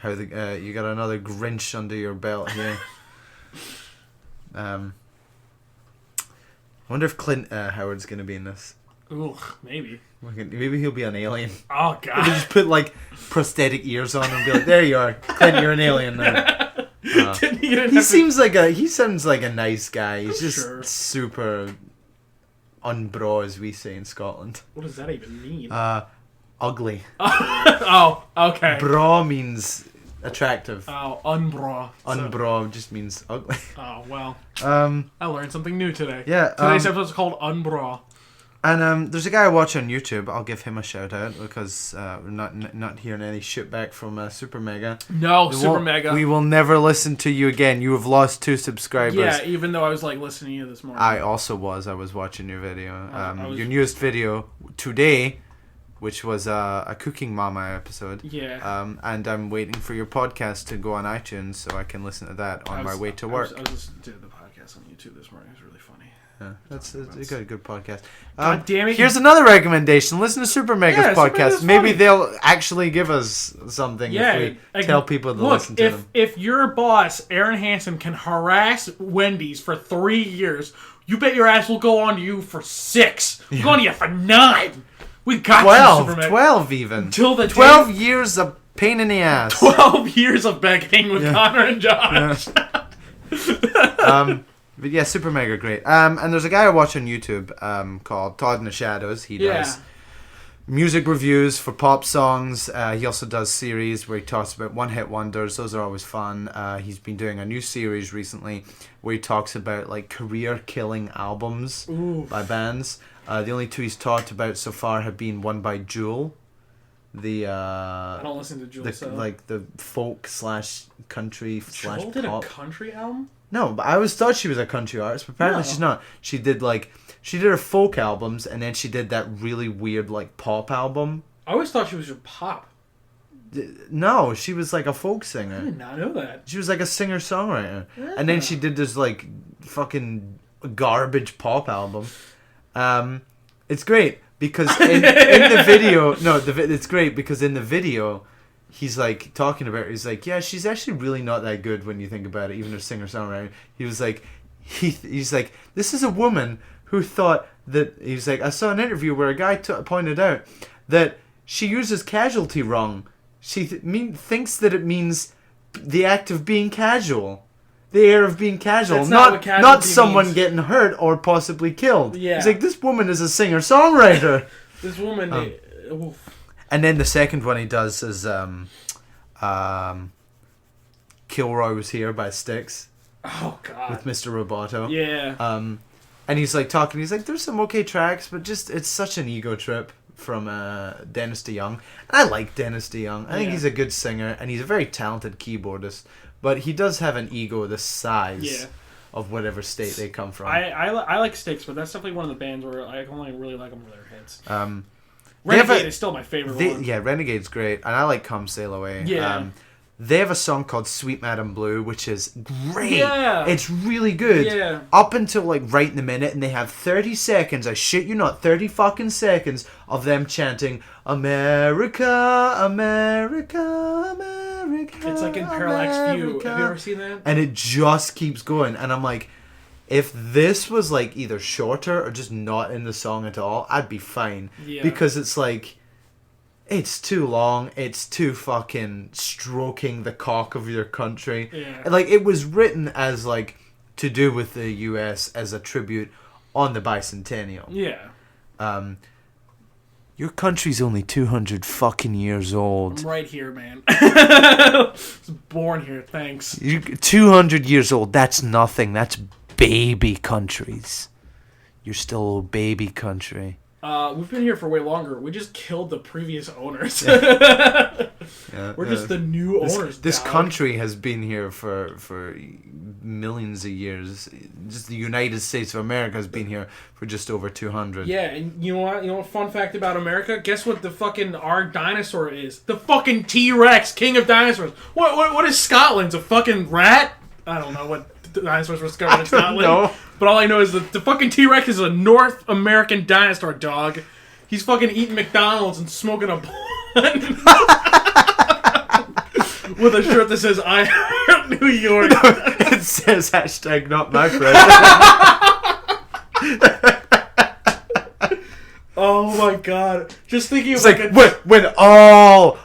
Grinch under your belt here. I wonder if Clint Howard's gonna be in this. Ooh, maybe. Maybe he'll be an alien. Oh god! They just put like prosthetic ears on and be like, "There you are, Clint. You're an alien now." He sounds like a nice guy. He's just super unbra, as we say in Scotland. What does that even mean? Ugly. Oh, okay. Bra means attractive. Oh, unbra. Unbra just means ugly. Oh, well. I learned something new today. Yeah. Today's episode is called Unbra. And there's a guy I watch on YouTube. I'll give him a shout out because we're not hearing any shit back from Super Mega. No, Super Mega. We will never listen to you again. You have lost 2 subscribers. Yeah, even though I was like listening to you this morning. I was watching your video. Your newest video today, which was a Cooking Mama episode. Yeah. And I'm waiting for your podcast to go on iTunes so I can listen to that on my way to work. I was listening to the podcast on YouTube this morning. It was really funny. Yeah, it's a good podcast. God damn it! Here's another recommendation. Listen to Super Mega's podcast. Maybe funny. They'll actually give us something if we tell people to listen to them. If your boss, Aaron Hansen, can harass Wendy's for 3 years, you bet your ass will go on to you for 6. We'll go on to you for 9. We got 12 even. Until the 12 years of pain in the ass. 12 years of begging with Conor and Josh. Yeah. But yeah, Super Mega great. And there's a guy I watch on YouTube called Todd in the Shadows. He does music reviews for pop songs. He also does series where he talks about one-hit wonders. Those are always fun. He's been doing a new series recently where he talks about like career-killing albums by bands. The only two he's talked about so far have been one by Jewel. I don't listen to Jewel. Like the folk / country / pop. Jewel did a country album? No, but I always thought she was a country artist, but apparently she's not. She did her folk albums, and then she did that really weird like pop album. I always thought she was your pop. No, she was like a folk singer. I did not know that. She was like a singer-songwriter. Yeah. And then she did this like fucking garbage pop album. It's great because in the video, it's great because in the video, he's like talking about her. He's like, yeah, she's actually really not that good when you think about it, even a singer-songwriter. He was like, he's like, this is a woman who thought that, he's like, I saw an interview where a guy pointed out that she uses casualty wrong. She thinks that it means the act of being casual. The air of being casual. That's not someone getting hurt or possibly killed. Yeah. He's like, this woman is a singer-songwriter. This woman... And then the second one he does is Kilroy Was Here by Styx. Oh, God. With Mr. Roboto. Yeah. And he's like talking, he's like, there's some okay tracks, but just, it's such an ego trip from Dennis DeYoung. And I like Dennis DeYoung. I think he's a good singer, and he's a very talented keyboardist, but he does have an ego the size of whatever state they come from. I like Styx, but that's definitely one of the bands where I only really like them for their hits. Renegade is still my favorite one. Yeah, Renegade's great, and I like Come Sail Away. Yeah. They have a song called Sweet Madam Blue, which is great. Yeah. It's really good. Yeah. Up until like right in the minute, and they have 30 seconds, I shit you not, 30 fucking seconds of them chanting, America, America, America. It's like in Parallax View. Have you ever seen that? And it just keeps going. And I'm like, if this was like either shorter or just not in the song at all, I'd be fine. Yeah. Because it's like, it's too long. It's too fucking stroking the cock of your country. Yeah. Like, it was written as like to do with the U.S. as a tribute on the bicentennial. Yeah. Your country's only 200 fucking years old. I'm right here, man. I was born here, thanks. 200 years old, that's nothing. That's baby countries. You're still a baby country. We've been here for way longer. We just killed the previous owners. We're just the new owners. This country has been here for millions of years. Just the United States of America has been here for just over 200. Yeah, and you know what? You know what? Fun fact about America? Guess what? Our dinosaur is the fucking T-Rex, king of dinosaurs. What is Scotland's a fucking rat? I don't know what dinosaurs were discovered in Scotland. No. But all I know is that the fucking T-Rex is a North American dinosaur dog. He's fucking eating McDonald's and smoking a blunt. With a shirt that says, I heart New York. No, it says hashtag not my friend. Oh my god. Just thinking of it's when all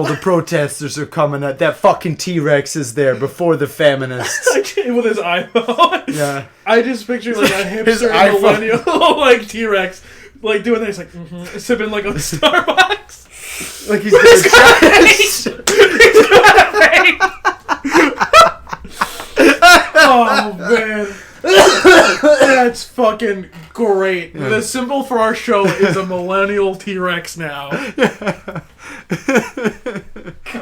the protesters are coming out, that fucking T-Rex is there before the feminists. With his iPhone. Yeah. I just picture like a hipster millennial like T-Rex like doing this, like sipping like a Starbucks. Like he's got a Oh man. That's fucking great. Yeah. The symbol for our show is a millennial T-Rex now.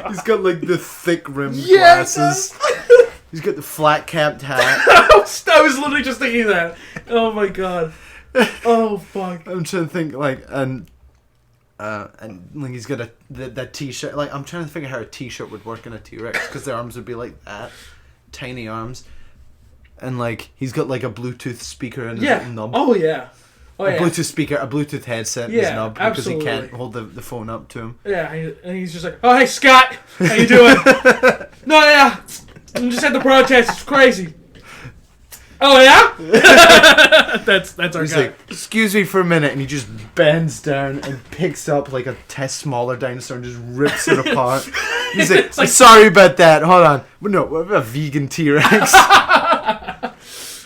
He's got like the thick rimmed glasses. He's got the flat capped hat. I was literally just thinking that. Oh my god. Oh fuck. I'm trying to think like and like he's got that t-shirt. Like I'm trying to figure out how a t-shirt would work in a T-Rex because their arms would be like that, tiny arms. And like he's got like a Bluetooth speaker in his little knob. Oh yeah. A Bluetooth speaker, a Bluetooth headset in his knob because he can't hold the phone up to him. Yeah, and he's just like, "Oh hey Scott, how you doing?" No, yeah, I just had the protest. It's crazy. Oh yeah. That's our he's guy. Like, excuse me for a minute, and he just bends down and picks up like a smaller dinosaur and just rips it apart. He's like, sorry about that. Hold on. No, what about a vegan T-Rex?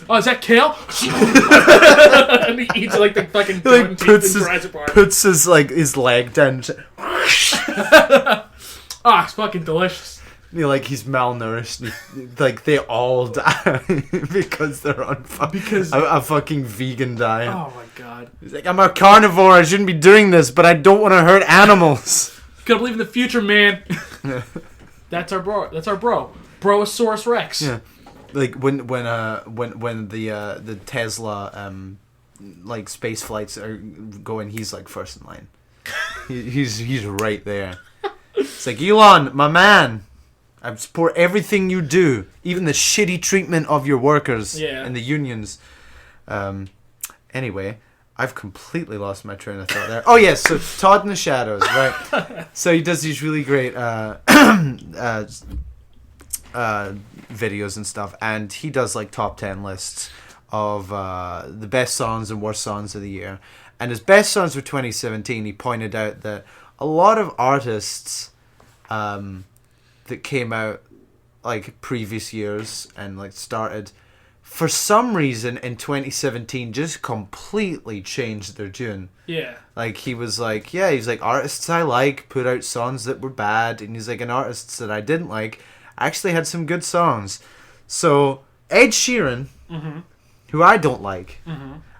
Oh, is that kale? And he eats like the fucking Like puts his like his leg down. Oh, it's fucking delicious. You know, like he's malnourished. Like they all die because they're on a fucking vegan diet. Oh my god. He's like, I'm a carnivore. I shouldn't be doing this, but I don't want to hurt animals. Gotta believe in the future, man. That's our bro. Brosaurus Rex. Yeah. Like when the Tesla like space flights are going, he's like first in line. He's right there. It's like, Elon, my man, I support everything you do, even the shitty treatment of your workers and the unions. Anyway, I've completely lost my train of thought there. Oh yes, so Todd in the Shadows, right? So he does these really great videos and stuff, and he does like top 10 lists of the best songs and worst songs of the year. And his best songs for 2017, he pointed out that a lot of artists that came out like previous years and like started, for some reason in 2017 just completely changed their tune. Yeah. Like he's like artists I like put out songs that were bad, and he's like, and artists that I didn't like actually had some good songs. So Ed Sheeran, who I don't like,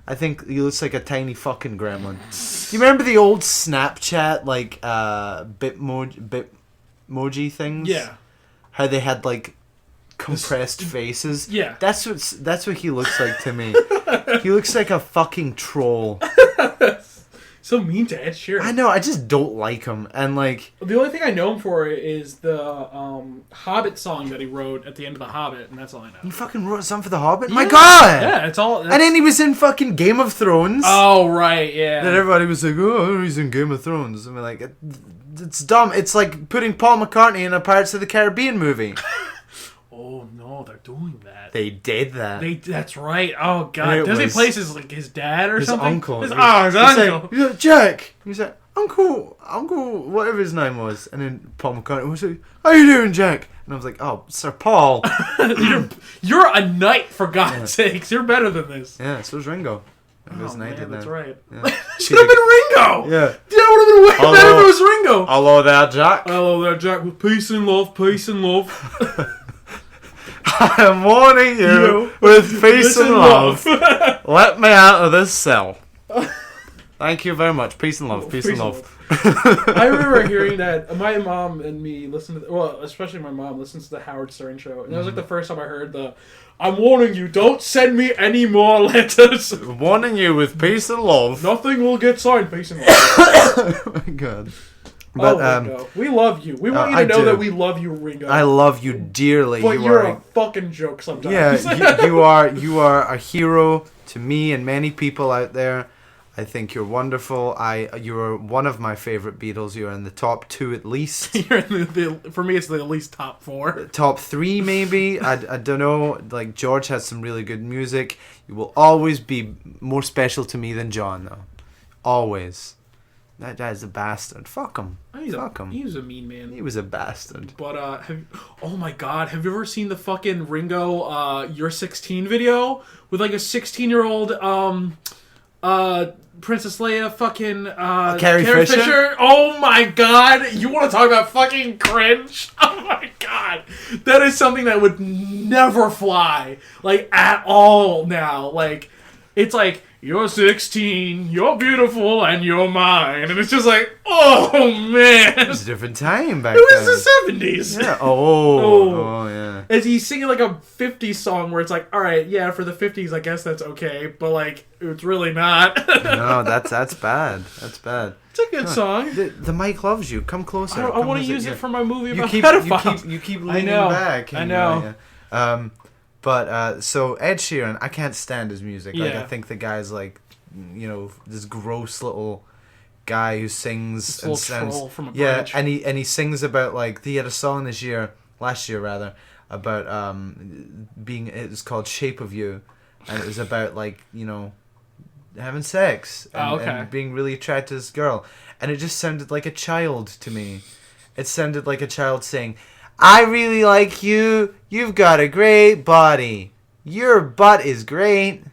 I think he looks like a tiny fucking gremlin. You remember the old Snapchat like bitmoji things? Yeah. How they had like compressed faces? Yeah. That's what he looks like to me. He looks like a fucking troll. So mean to Ed Sheeran. I know, I just don't like him. And like, the only thing I know him for is the Hobbit song that he wrote at the end of The Hobbit, and that's all I know. he fucking wrote a song for The Hobbit? Yeah. My god! Yeah, it's all... And then he was in fucking Game of Thrones. Oh, right, yeah. And everybody was like, oh, he's in Game of Thrones. I mean, like, it's dumb. It's like putting Paul McCartney in a Pirates of the Caribbean movie. Oh, no, they're doing that. They did that. That's right. Oh, God. Does he play his dad or his something? Uncle. His uncle. He's like, Jack. He's like, Uncle, whatever his name was. And then Paul McCartney was like, how you doing, Jack? And I was like, oh, Sir Paul. You're a knight, for God's sakes. You're better than this. Yeah, so was Ringo. Oh, man, that's right. Yeah. Should have been Ringo. Yeah. That would have been way better if it was Ringo. Hello there, Jack. Hello there, Jack. With peace and love, peace and love. I am warning you with peace and love. Let me out of this cell. Thank you very much. Peace and love. Peace and love. I remember hearing that. My mom and me listened to, especially my mom listens to the Howard Stern show, and that was like the first time I heard I'm warning you, don't send me any more letters. Warning you with peace and love. Nothing will get signed, peace and love. Oh my god. But, Ringo. We love you. We want you to know that we love you, Ringo. I love you dearly. But you're a fucking joke sometimes. Yeah, you are a hero to me and many people out there. I think you're wonderful. You're one of my favorite Beatles. You're in the top 2 at least. You're in for me, it's at least top 4. Top 3 maybe. I don't know. Like, George has some really good music. You will always be more special to me than John, though. Always. That guy's a bastard. Fuck him. Fuck him. He was a mean man. He was a bastard. But oh my god, have you ever seen the fucking Ringo You're 16 video with like a 16-year-old Princess Leia fucking Carrie Fisher? Oh my god, you want to talk about fucking cringe? Oh my god, that is something that would never fly like at all now. Like, it's like, you're 16, you're beautiful, and you're mine. And it's just like, oh, man. It was a different time back then. It was the 70s. Yeah. Oh, yeah. As he's singing like a 50s song where it's like, all right, yeah, for the 50s, I guess that's okay. But, like, it's really not. No, that's bad. That's bad. It's a good song. The mic loves you. Come closer. I want to use it for my movie about pedophiles. You keep leaning back. I know. But so Ed Sheeran, I can't stand his music. Like, Yeah. I think the guy's like, this gross little guy who sings this and little sounds troll from a bridge. and he sings about, like, he had a song last year rather, about it was called Shape of You, and it was about, like, having sex and being really attracted to this girl, and it just sounded like a child to me. It sounded like a child saying, I really like you. You've got a great body. your butt is great.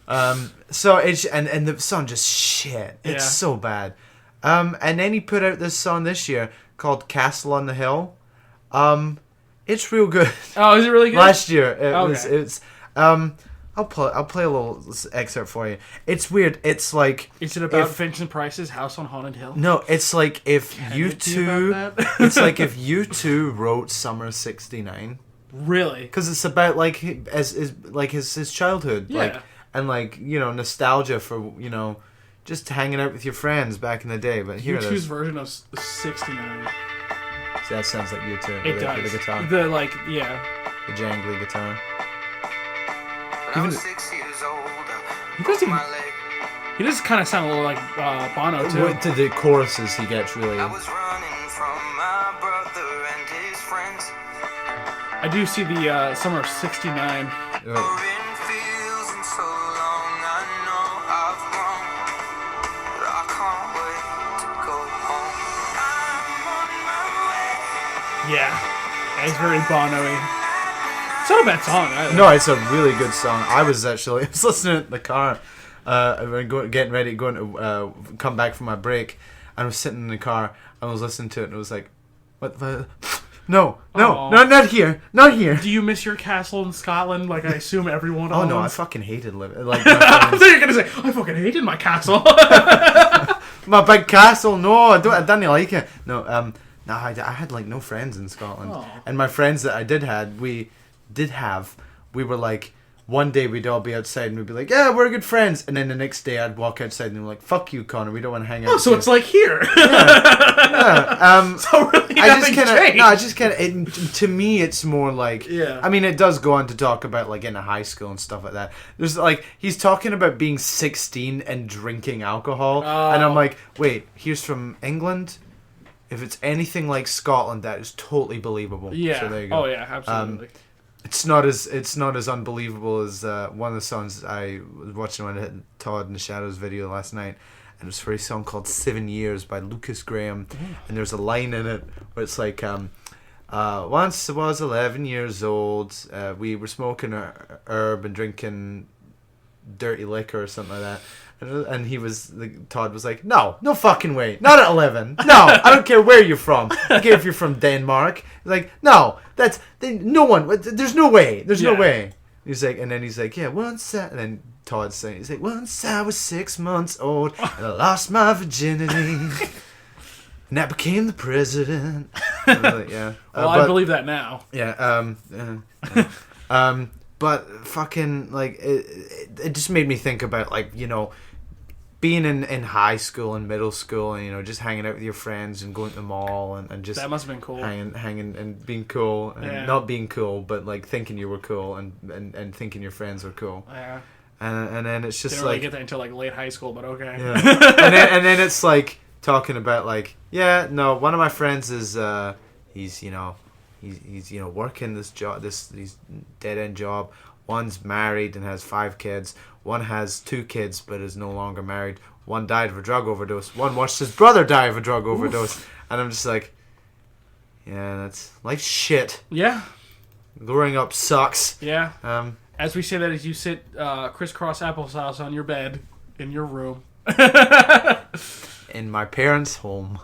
So it's and the song just shit. It's so bad. And then he put out this song this year called Castle on the Hill. It's real good. Oh, is it really good? Last year it's I'll play a little excerpt for you. It's weird. It's like, is it about Vincent Price's House on Haunted Hill? No, it's like if it's like if U2 wrote Summer '69. Really? Because it's about like his childhood, like, and like, you know, nostalgia for, you know, just hanging out with your friends back in the day. But here U2's version of '69. See, that sounds like U2. It does. The guitar. The jangly guitar. Even 6 years old, he does kind of sound a little like Bono too. To the choruses, he gets really. I was running from my brother and his friends. I do see the summer of '69. Yeah, it's very Bono-y. It's not a bad song either. No, it's a really good song. I was listening in the car, getting ready, going to come back from my break, and I was sitting in the car, and I was listening to it, and it was like, what the... No, not here. Do you miss your castle in Scotland, like I assume everyone owns? Oh, no, I fucking hated living. Like, I thought you were going to say, I fucking hated my castle. My big castle, no, I didn't like it. No, I had, like, no friends in Scotland. Oh. And my friends that I did have, we were like, one day we'd all be outside and we'd be like, yeah, we're good friends. And then the next day I'd walk outside and they're like, fuck you, Conor, we don't want to hang out. Oh, so it's like here. Yeah. So really I just kind of, to me it's more like, yeah. I mean, it does go on to talk about like in a high school and stuff like that. There's like, he's talking about being 16 and drinking alcohol. Oh. And I'm like, wait, he's from England? If it's anything like Scotland, that is totally believable. Yeah. So there you go. Oh yeah, absolutely. It's not as unbelievable as one of the songs I was watching when I hit Todd in the Shadows video last night, and it was for a song called 7 Years by Lucas Graham, and there's a line in it where it's like, once I was 11 years old, we were smoking herb and drinking dirty liquor or something like that. And Todd was like, no fucking way, not at 11. No, I don't care where you're from. I don't care if you're from Denmark. He's like, no, no one. There's no way. There's no way. He's like, and then he's like, yeah, and then Todd's saying, he's like, once I was 6 months old and I lost my virginity, and I became the president. I was like, yeah. Well, I believe that now. Yeah. But fucking, like, it just made me think about, like, you know, being in high school and middle school and, you know, just hanging out with your friends and going to the mall and just... That must have been cool. Hanging and being cool and not being cool, but, like, thinking you were cool and thinking your friends were cool. Yeah. And then it's just didn't like... really get that until, like, late high school, but okay. Yeah. and then it's, like, talking about, like, yeah, no, one of my friends is, he's, you know... He's you know, working this job, this dead end job. One's married and has 5 kids. One has 2 kids but is no longer married. One died of a drug overdose. One watched his brother die of a drug overdose. And I'm just like, yeah, that's like shit. Yeah. Growing up sucks. Yeah. As we say that, as you sit crisscross applesauce on your bed in your room. In my parents' home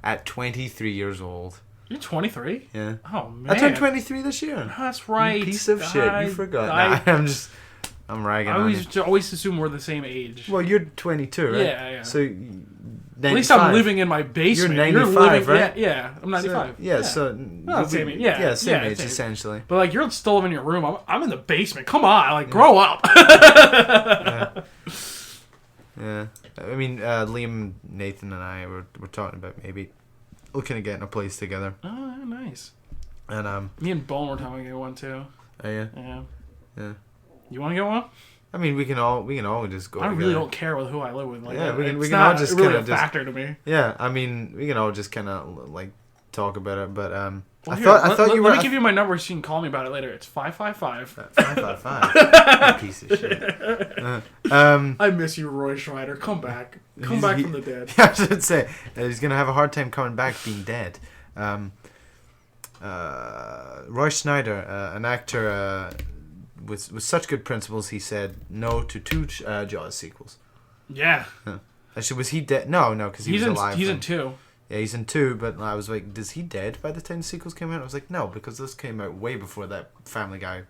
at 23 years old. You're 23? Yeah. Oh, man. I turned 23 this year. That's right. You piece of shit. You forgot. I'm ragging on you. I always assume we're the same age. Well, you're 22, right? Yeah. So, 95. At least I'm living in my basement. You're 95, right? Yeah, I'm 95. Same age. Yeah, same age, essentially. But, like, you're still living in your room. I'm in the basement. Come on. Like, grow up. Yeah. I mean, Liam, Nathan, and I were talking about maybe looking at getting a place together. Oh, nice. And me and Bone were talking to get one too. Oh yeah. Yeah. You want to get one? I mean, we can all just go. I together. really don't care with who I live with. Like, yeah, we can not all just really kind of a factor to me. Yeah, I mean, we can all just kind of like talk about it. But well, I thought you were. Let me give you my number so you can call me about it later. It's 555. 555. Piece of shit. I miss you, Roy Schreider. Come back. Come back from the dead. I should say he's gonna have a hard time coming back being dead. Roy Schneider, an actor, with such good principles, he said no to 2 Jaws sequels. Yeah. Actually, was he dead? No, because he was alive. He's in 2. Yeah, he's in 2, but I was like, is he dead by the time the sequels came out? I was like, no, because this came out way before that Family Guy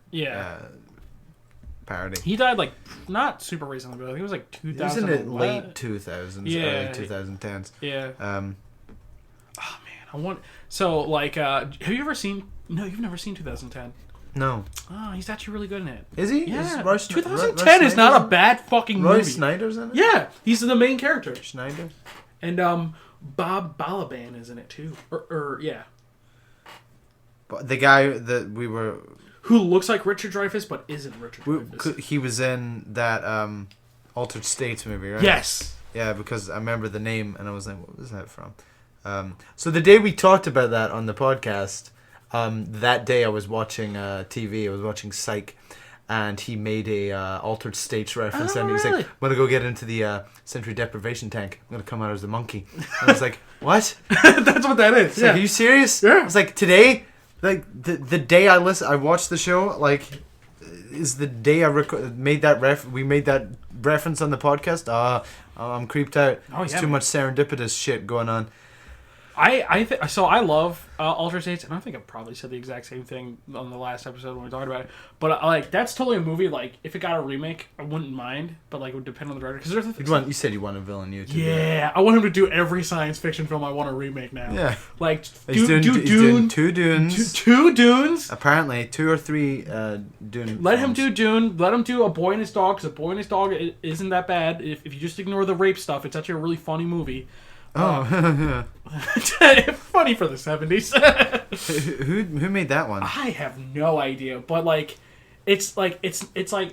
parody. He died, like, not super recently, but I think it was, like, 2000. He was in the late 2000s, early 2010s. Yeah. Oh, man. I want... So, like, have you ever seen... No, you've never seen 2010. No. Oh, he's actually really good in it. Is he? Yeah. Is 2010 is not a bad fucking movie. Roy Snyder's in it? Yeah. He's the main character. Schneider? And, Bob Balaban is in it, too. Yeah. But the guy that we were... Who looks like Richard Dreyfuss, but isn't Richard Dreyfuss. He was in that Altered States movie, right? Yes. Yeah, because I remember the name, and I was like, what was that from? So the day we talked about that on the podcast, that day I was watching TV. I was watching Psych, and he made a Altered States reference, and he was like, I'm going to go get into the sensory deprivation tank. I'm going to come out as a monkey. And I was like, what? That's what that is. It's like, are you serious? Yeah. It's like, today... Like the day I watched the show, like, is the day I made that we made that reference on the podcast. I'm creeped out. There's too much serendipitous shit going on. So I love Altered States, and I think I probably said the exact same thing on the last episode when we talked about it. But like, that's totally a movie. Like, if it got a remake, I wouldn't mind. But like, it would depend on the director. Because you said you want a Villeneuve to yeah, I want him to do every science fiction film I want to remake now. Yeah, like he's doing 2 Dunes. 2 Dunes. Apparently, 2 or 3 Dune. Let him do Dune. Let him do A Boy and His Dog. Because A Boy and His Dog isn't that bad. If you just ignore the rape stuff, it's actually a really funny movie. Oh, funny for the 70s. who made that one? I have no idea, but like, it's all right.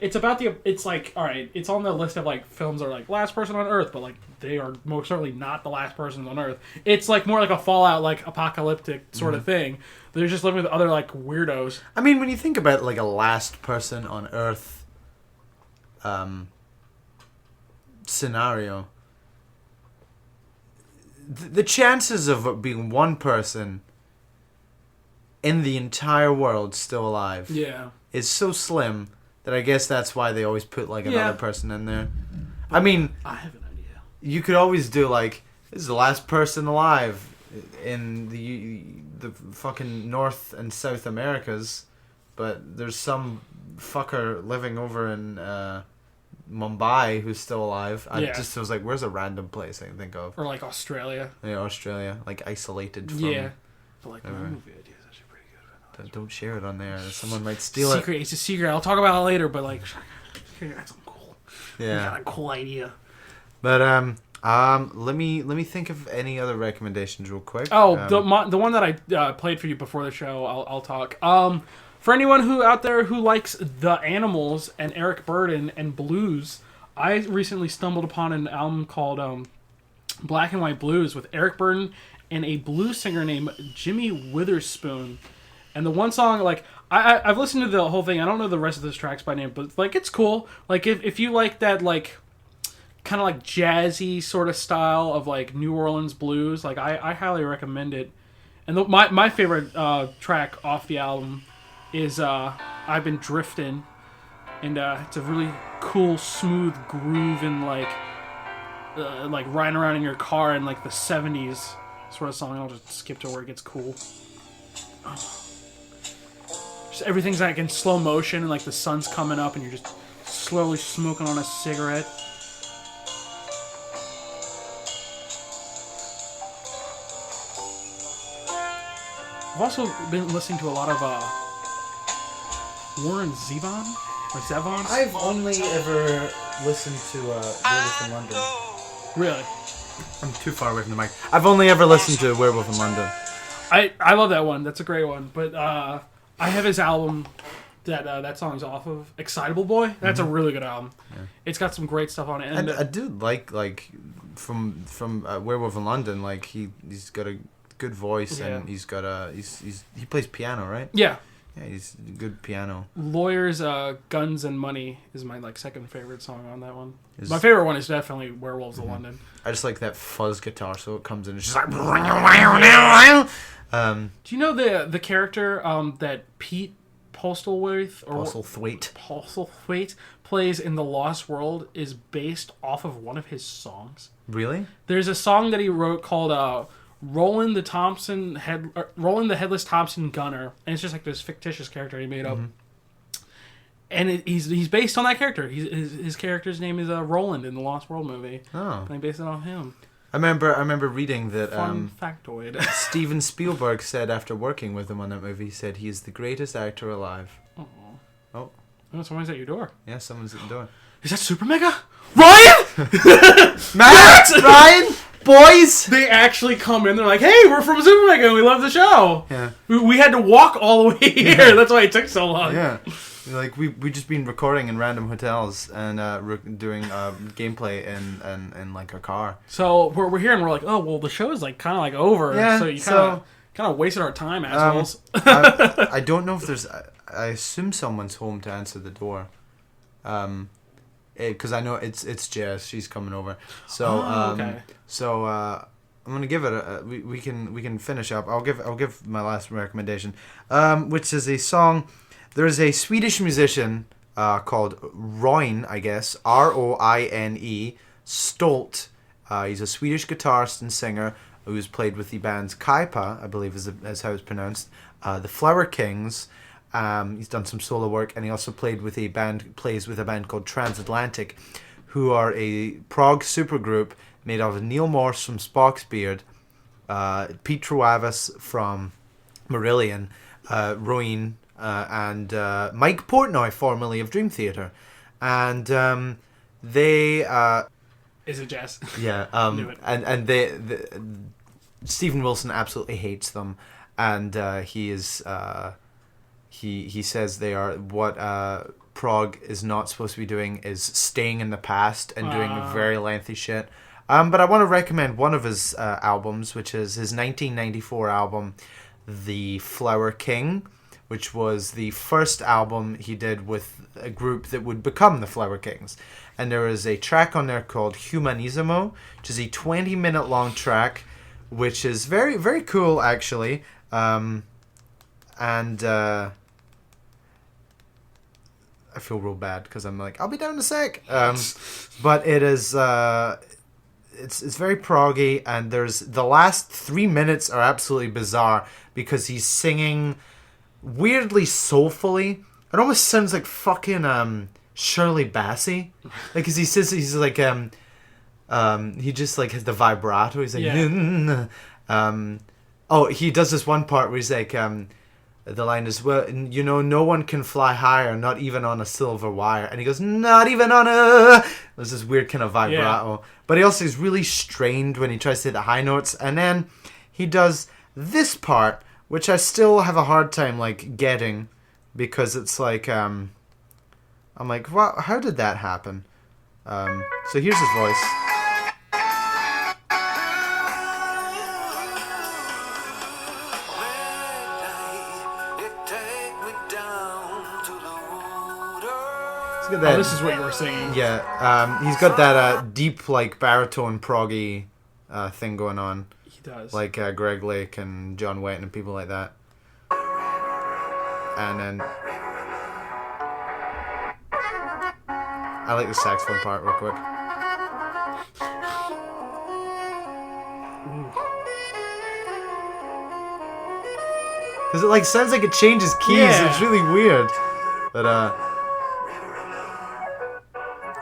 It's on the list of like films that are like last person on Earth, but like they are most certainly not the last person on Earth. It's like more like a Fallout, like apocalyptic sort of thing. They're just living with other like weirdos. I mean, when you think about like a last person on Earth scenario. The chances of it being one person in the entire world still alive is so slim that I guess that's why they always put like another person in there. But I mean, I have an idea. You could always do like, this is the last person alive in the fucking North and South Americas, but there's some fucker living over in Mumbai who's still alive. I just was like, where's a random place I can think of? Or like Australia. Yeah, Australia, like isolated from. Yeah, but like my movie idea is actually pretty good. Don't share it on there. Someone might steal it. It's a secret. I'll talk about it later. But like, that's something cool. Yeah, I got a cool idea. But let me think of any other recommendations real quick. Oh, the one that I played for you before the show. I'll talk. For anyone who out there who likes The Animals and Eric Burdon and blues, I recently stumbled upon an album called Black and White Blues with Eric Burdon and a blues singer named Jimmy Witherspoon. And the one song, like, I've listened to the whole thing. I don't know the rest of those tracks by name, but like, it's cool. Like, if you like that, like, kind of like jazzy sort of style of like New Orleans blues, like, I highly recommend it. And my favorite track off the album is I've Been Drifting, and it's a really cool, smooth groove and like riding around in your car in like the 70s sort of song. I'll just skip to where it gets cool. Just everything's like in slow motion and like the sun's coming up and you're just slowly smoking on a cigarette. I've also been listening to a lot of Warren Zevon? Or Zevon? I've only ever listened to Werewolf in London. Really? I'm too far away from the mic. I've only ever listened to Werewolf in London. I love that one. That's a great one. But I have his album that song's off of, Excitable Boy. That's a really good album. Yeah. It's got some great stuff on it. And I do like from Werewolf in London. Like he's got a good voice and he's got he plays piano, right? Yeah. Yeah, he's good piano. Lawyers, Guns and Money is my like second favorite song on that one. My favorite one is definitely Werewolves of London. I just like that fuzz guitar, so it comes in. It's just like. Do you know the character that Pete Postlethwaite Postlethwaite. plays in The Lost World is based off of one of his songs. Really? There's a song that he wrote called Roland the Headless Thompson Gunner, and it's just like this fictitious character he made up. And he's based on that character. His character's name is Roland in the Lost World movie. Oh. And they based it on him. I remember reading that Fun factoid. Steven Spielberg said after working with him on that movie, he said he is the greatest actor alive. Oh. Oh, someone's at your door. Yeah, someone's at the door. Is that Super Mega? Ryan! Matt! Ryan! Boys! They actually come in. They're like, "Hey, we're from Super Mega and we love the show." Yeah. We had to walk all the way here. Yeah. That's why it took so long. Yeah. Like we just been recording in random hotels and doing gameplay in like a car. So we're here and we're like, oh well, the show is like kind of like over. Yeah. So you kind of wasted our time, assholes. I don't know if there's. I assume someone's home to answer the door. Because I know it's Jess. She's coming over. So okay. So I'm gonna give it we can finish up. I'll give my last recommendation, which is a song. There's a Swedish musician called Roine, I guess, Roine Stolt. He's a Swedish guitarist and singer who's played with the bands Kaipa, I believe is how it's pronounced, the Flower Kings. He's done some solo work, and he also plays with a band called Transatlantic, who are a prog supergroup made of Neil Morse from Spock's Beard, Pete Travis from Marillion, Roine, and Mike Portnoy, formerly of Dream Theater, and they is it Jess? Yeah, and they Stephen Wilson absolutely hates them, and he says they are what prog is not supposed to be doing is staying in the past and doing very lengthy shit. But I want to recommend one of his albums, which is his 1994 album, The Flower King, which was the first album he did with a group that would become the Flower Kings. And there is a track on there called Humanismo, which is a 20-minute long track, which is very, very cool, actually. I feel real bad because I'm like, I'll be down in a sec. But it is... It's very proggy, and there's... The last 3 minutes are absolutely bizarre because he's singing... weirdly soulfully. It almost sounds like fucking Shirley Bassey, like, cause he says he's like he just like has the vibrato. He's like he does this one part where he's like the line is, well, you know, no one can fly higher, not even on a silver wire, and he goes, not even on a. There's this weird kind of vibrato, but he also is really strained when he tries to hit the high notes, and then he does this part, which I still have a hard time, like, getting, because it's like, I'm like, wow, how did that happen? So here's his voice. Let's get that. Oh, this is what you were singing. Yeah, he's got that deep, like, baritone proggy thing going on. Does. Like Greg Lake and John Wetton and people like that. And then I like the saxophone part real quick. Because it like sounds like it changes keys. Yeah. It's really weird. But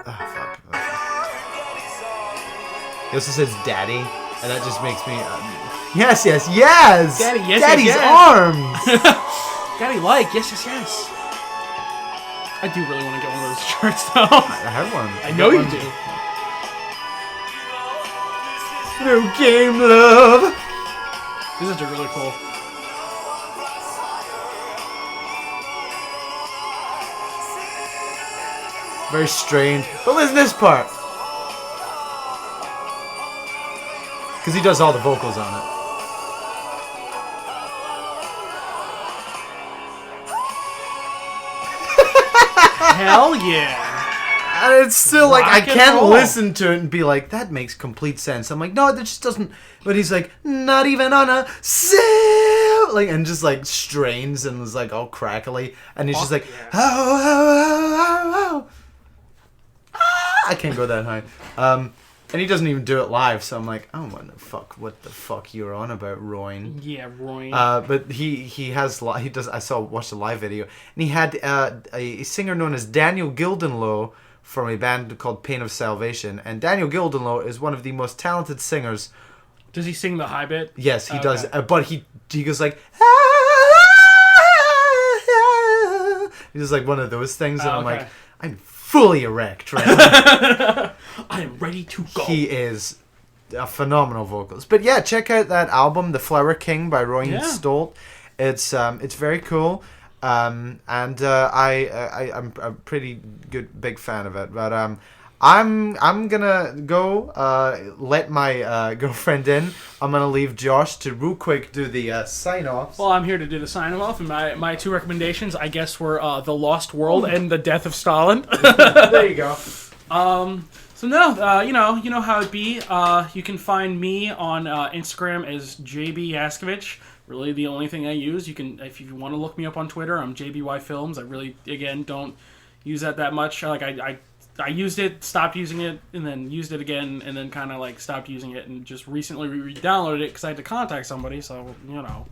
fuck. He also says daddy. And that just makes me... yes! Daddy, yes, Daddy's yes. arms! Daddy like, yes. I do really want to get one of those shirts, though. I have one. I know you do. No game, love! This is really cool. Very strange. But listen to this part. Because he does all the vocals on it. Hell yeah. And it's still like, I can't roll. listen to it and be like, that makes complete sense. I'm like, no, that just doesn't. But he's like, not even on a silver. like, and just like strains and was like all crackly, and he's just like, yeah. oh. I can't go that high. And he doesn't even do it live, so I'm like, oh, what the fuck you're on about, Roine? Yeah, Roine. But he watched a live video, and he had a singer known as Daniel Gildenlow from a band called Pain of Salvation, and Daniel Gildenlow is one of the most talented singers. Does he sing the high bit? Yes, he does, but he goes like, he does like one of those things, and I'm like, I'm fully erect right now. I am ready to go. He is a phenomenal vocalist. But yeah, check out that album, The Flower King by Roine Stolt. It's very cool. And I'm a pretty big fan of it. But I'm gonna go let my girlfriend in. I'm gonna leave Josh to real quick do the sign-offs. Well, I'm here to do the sign-off, and my two recommendations, I guess, were The Lost World and The Death of Stalin. There you go. So no, you know how it be. You can find me on Instagram as JB Yaskovich. Really, the only thing I use. You can, if you want to look me up on Twitter, I'm JBY Films. I really, again, don't use that much. Like I used it, stopped using it, and then used it again, and then kind of like stopped using it, and just recently re-downloaded it because I had to contact somebody. So you know.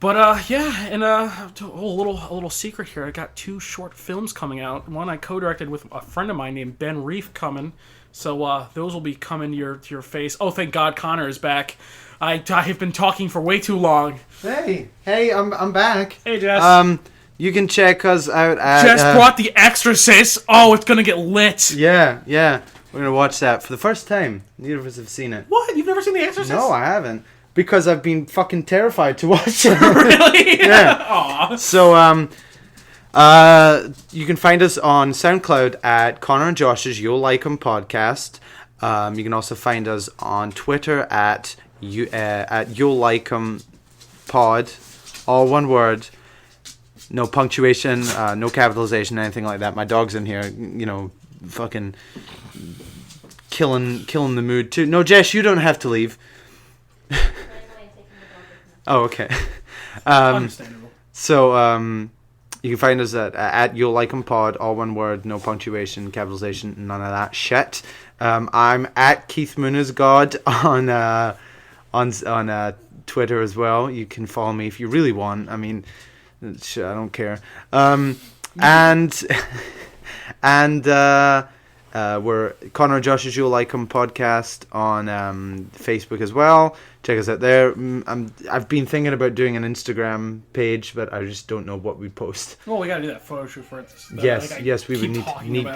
But yeah, and a little secret here. I got 2 short films coming out. One I co-directed with a friend of mine named Ben Reef coming. So those will be coming to your face. Oh, thank God Conor is back. I have been talking for way too long. Hey, I'm back. Hey, Jess. You can check us out at... Jess brought The Exorcist. Oh, it's gonna get lit. Yeah. We're gonna watch that for the first time. Neither of us have seen it. What? You've never seen The Exorcist? No, I haven't. Because I've been fucking terrified to watch it. Really? Yeah. Aw. So, you can find us on SoundCloud at Conor and Josh's You'll Like 'Em podcast. You can also find us on Twitter at You'll Like 'Em pod, all one word, no punctuation, no capitalization, anything like that. My dog's in here, fucking killing the mood too. No, Jess, you don't have to leave. Oh, okay. Understandable. So, you can find us at You'll Like 'Em pod, all one word, no punctuation, capitalization, none of that shit. I'm at Keith Muniz God on Twitter as well. You can follow me if you really want. I mean, shit, I don't care. And we're Conor and Josh's You'll Like 'Em podcast on Facebook as well. Check us out there. I've been thinking about doing an Instagram page, but I just don't know what we post. Well, we gotta do that photo shoot for it. Yes, we would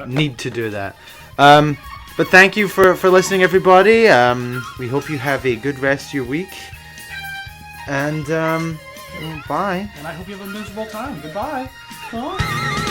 need to do that. But thank you for listening, everybody. We hope you have a good rest of your week. And bye. And I hope you have a miserable time. Goodbye. Huh?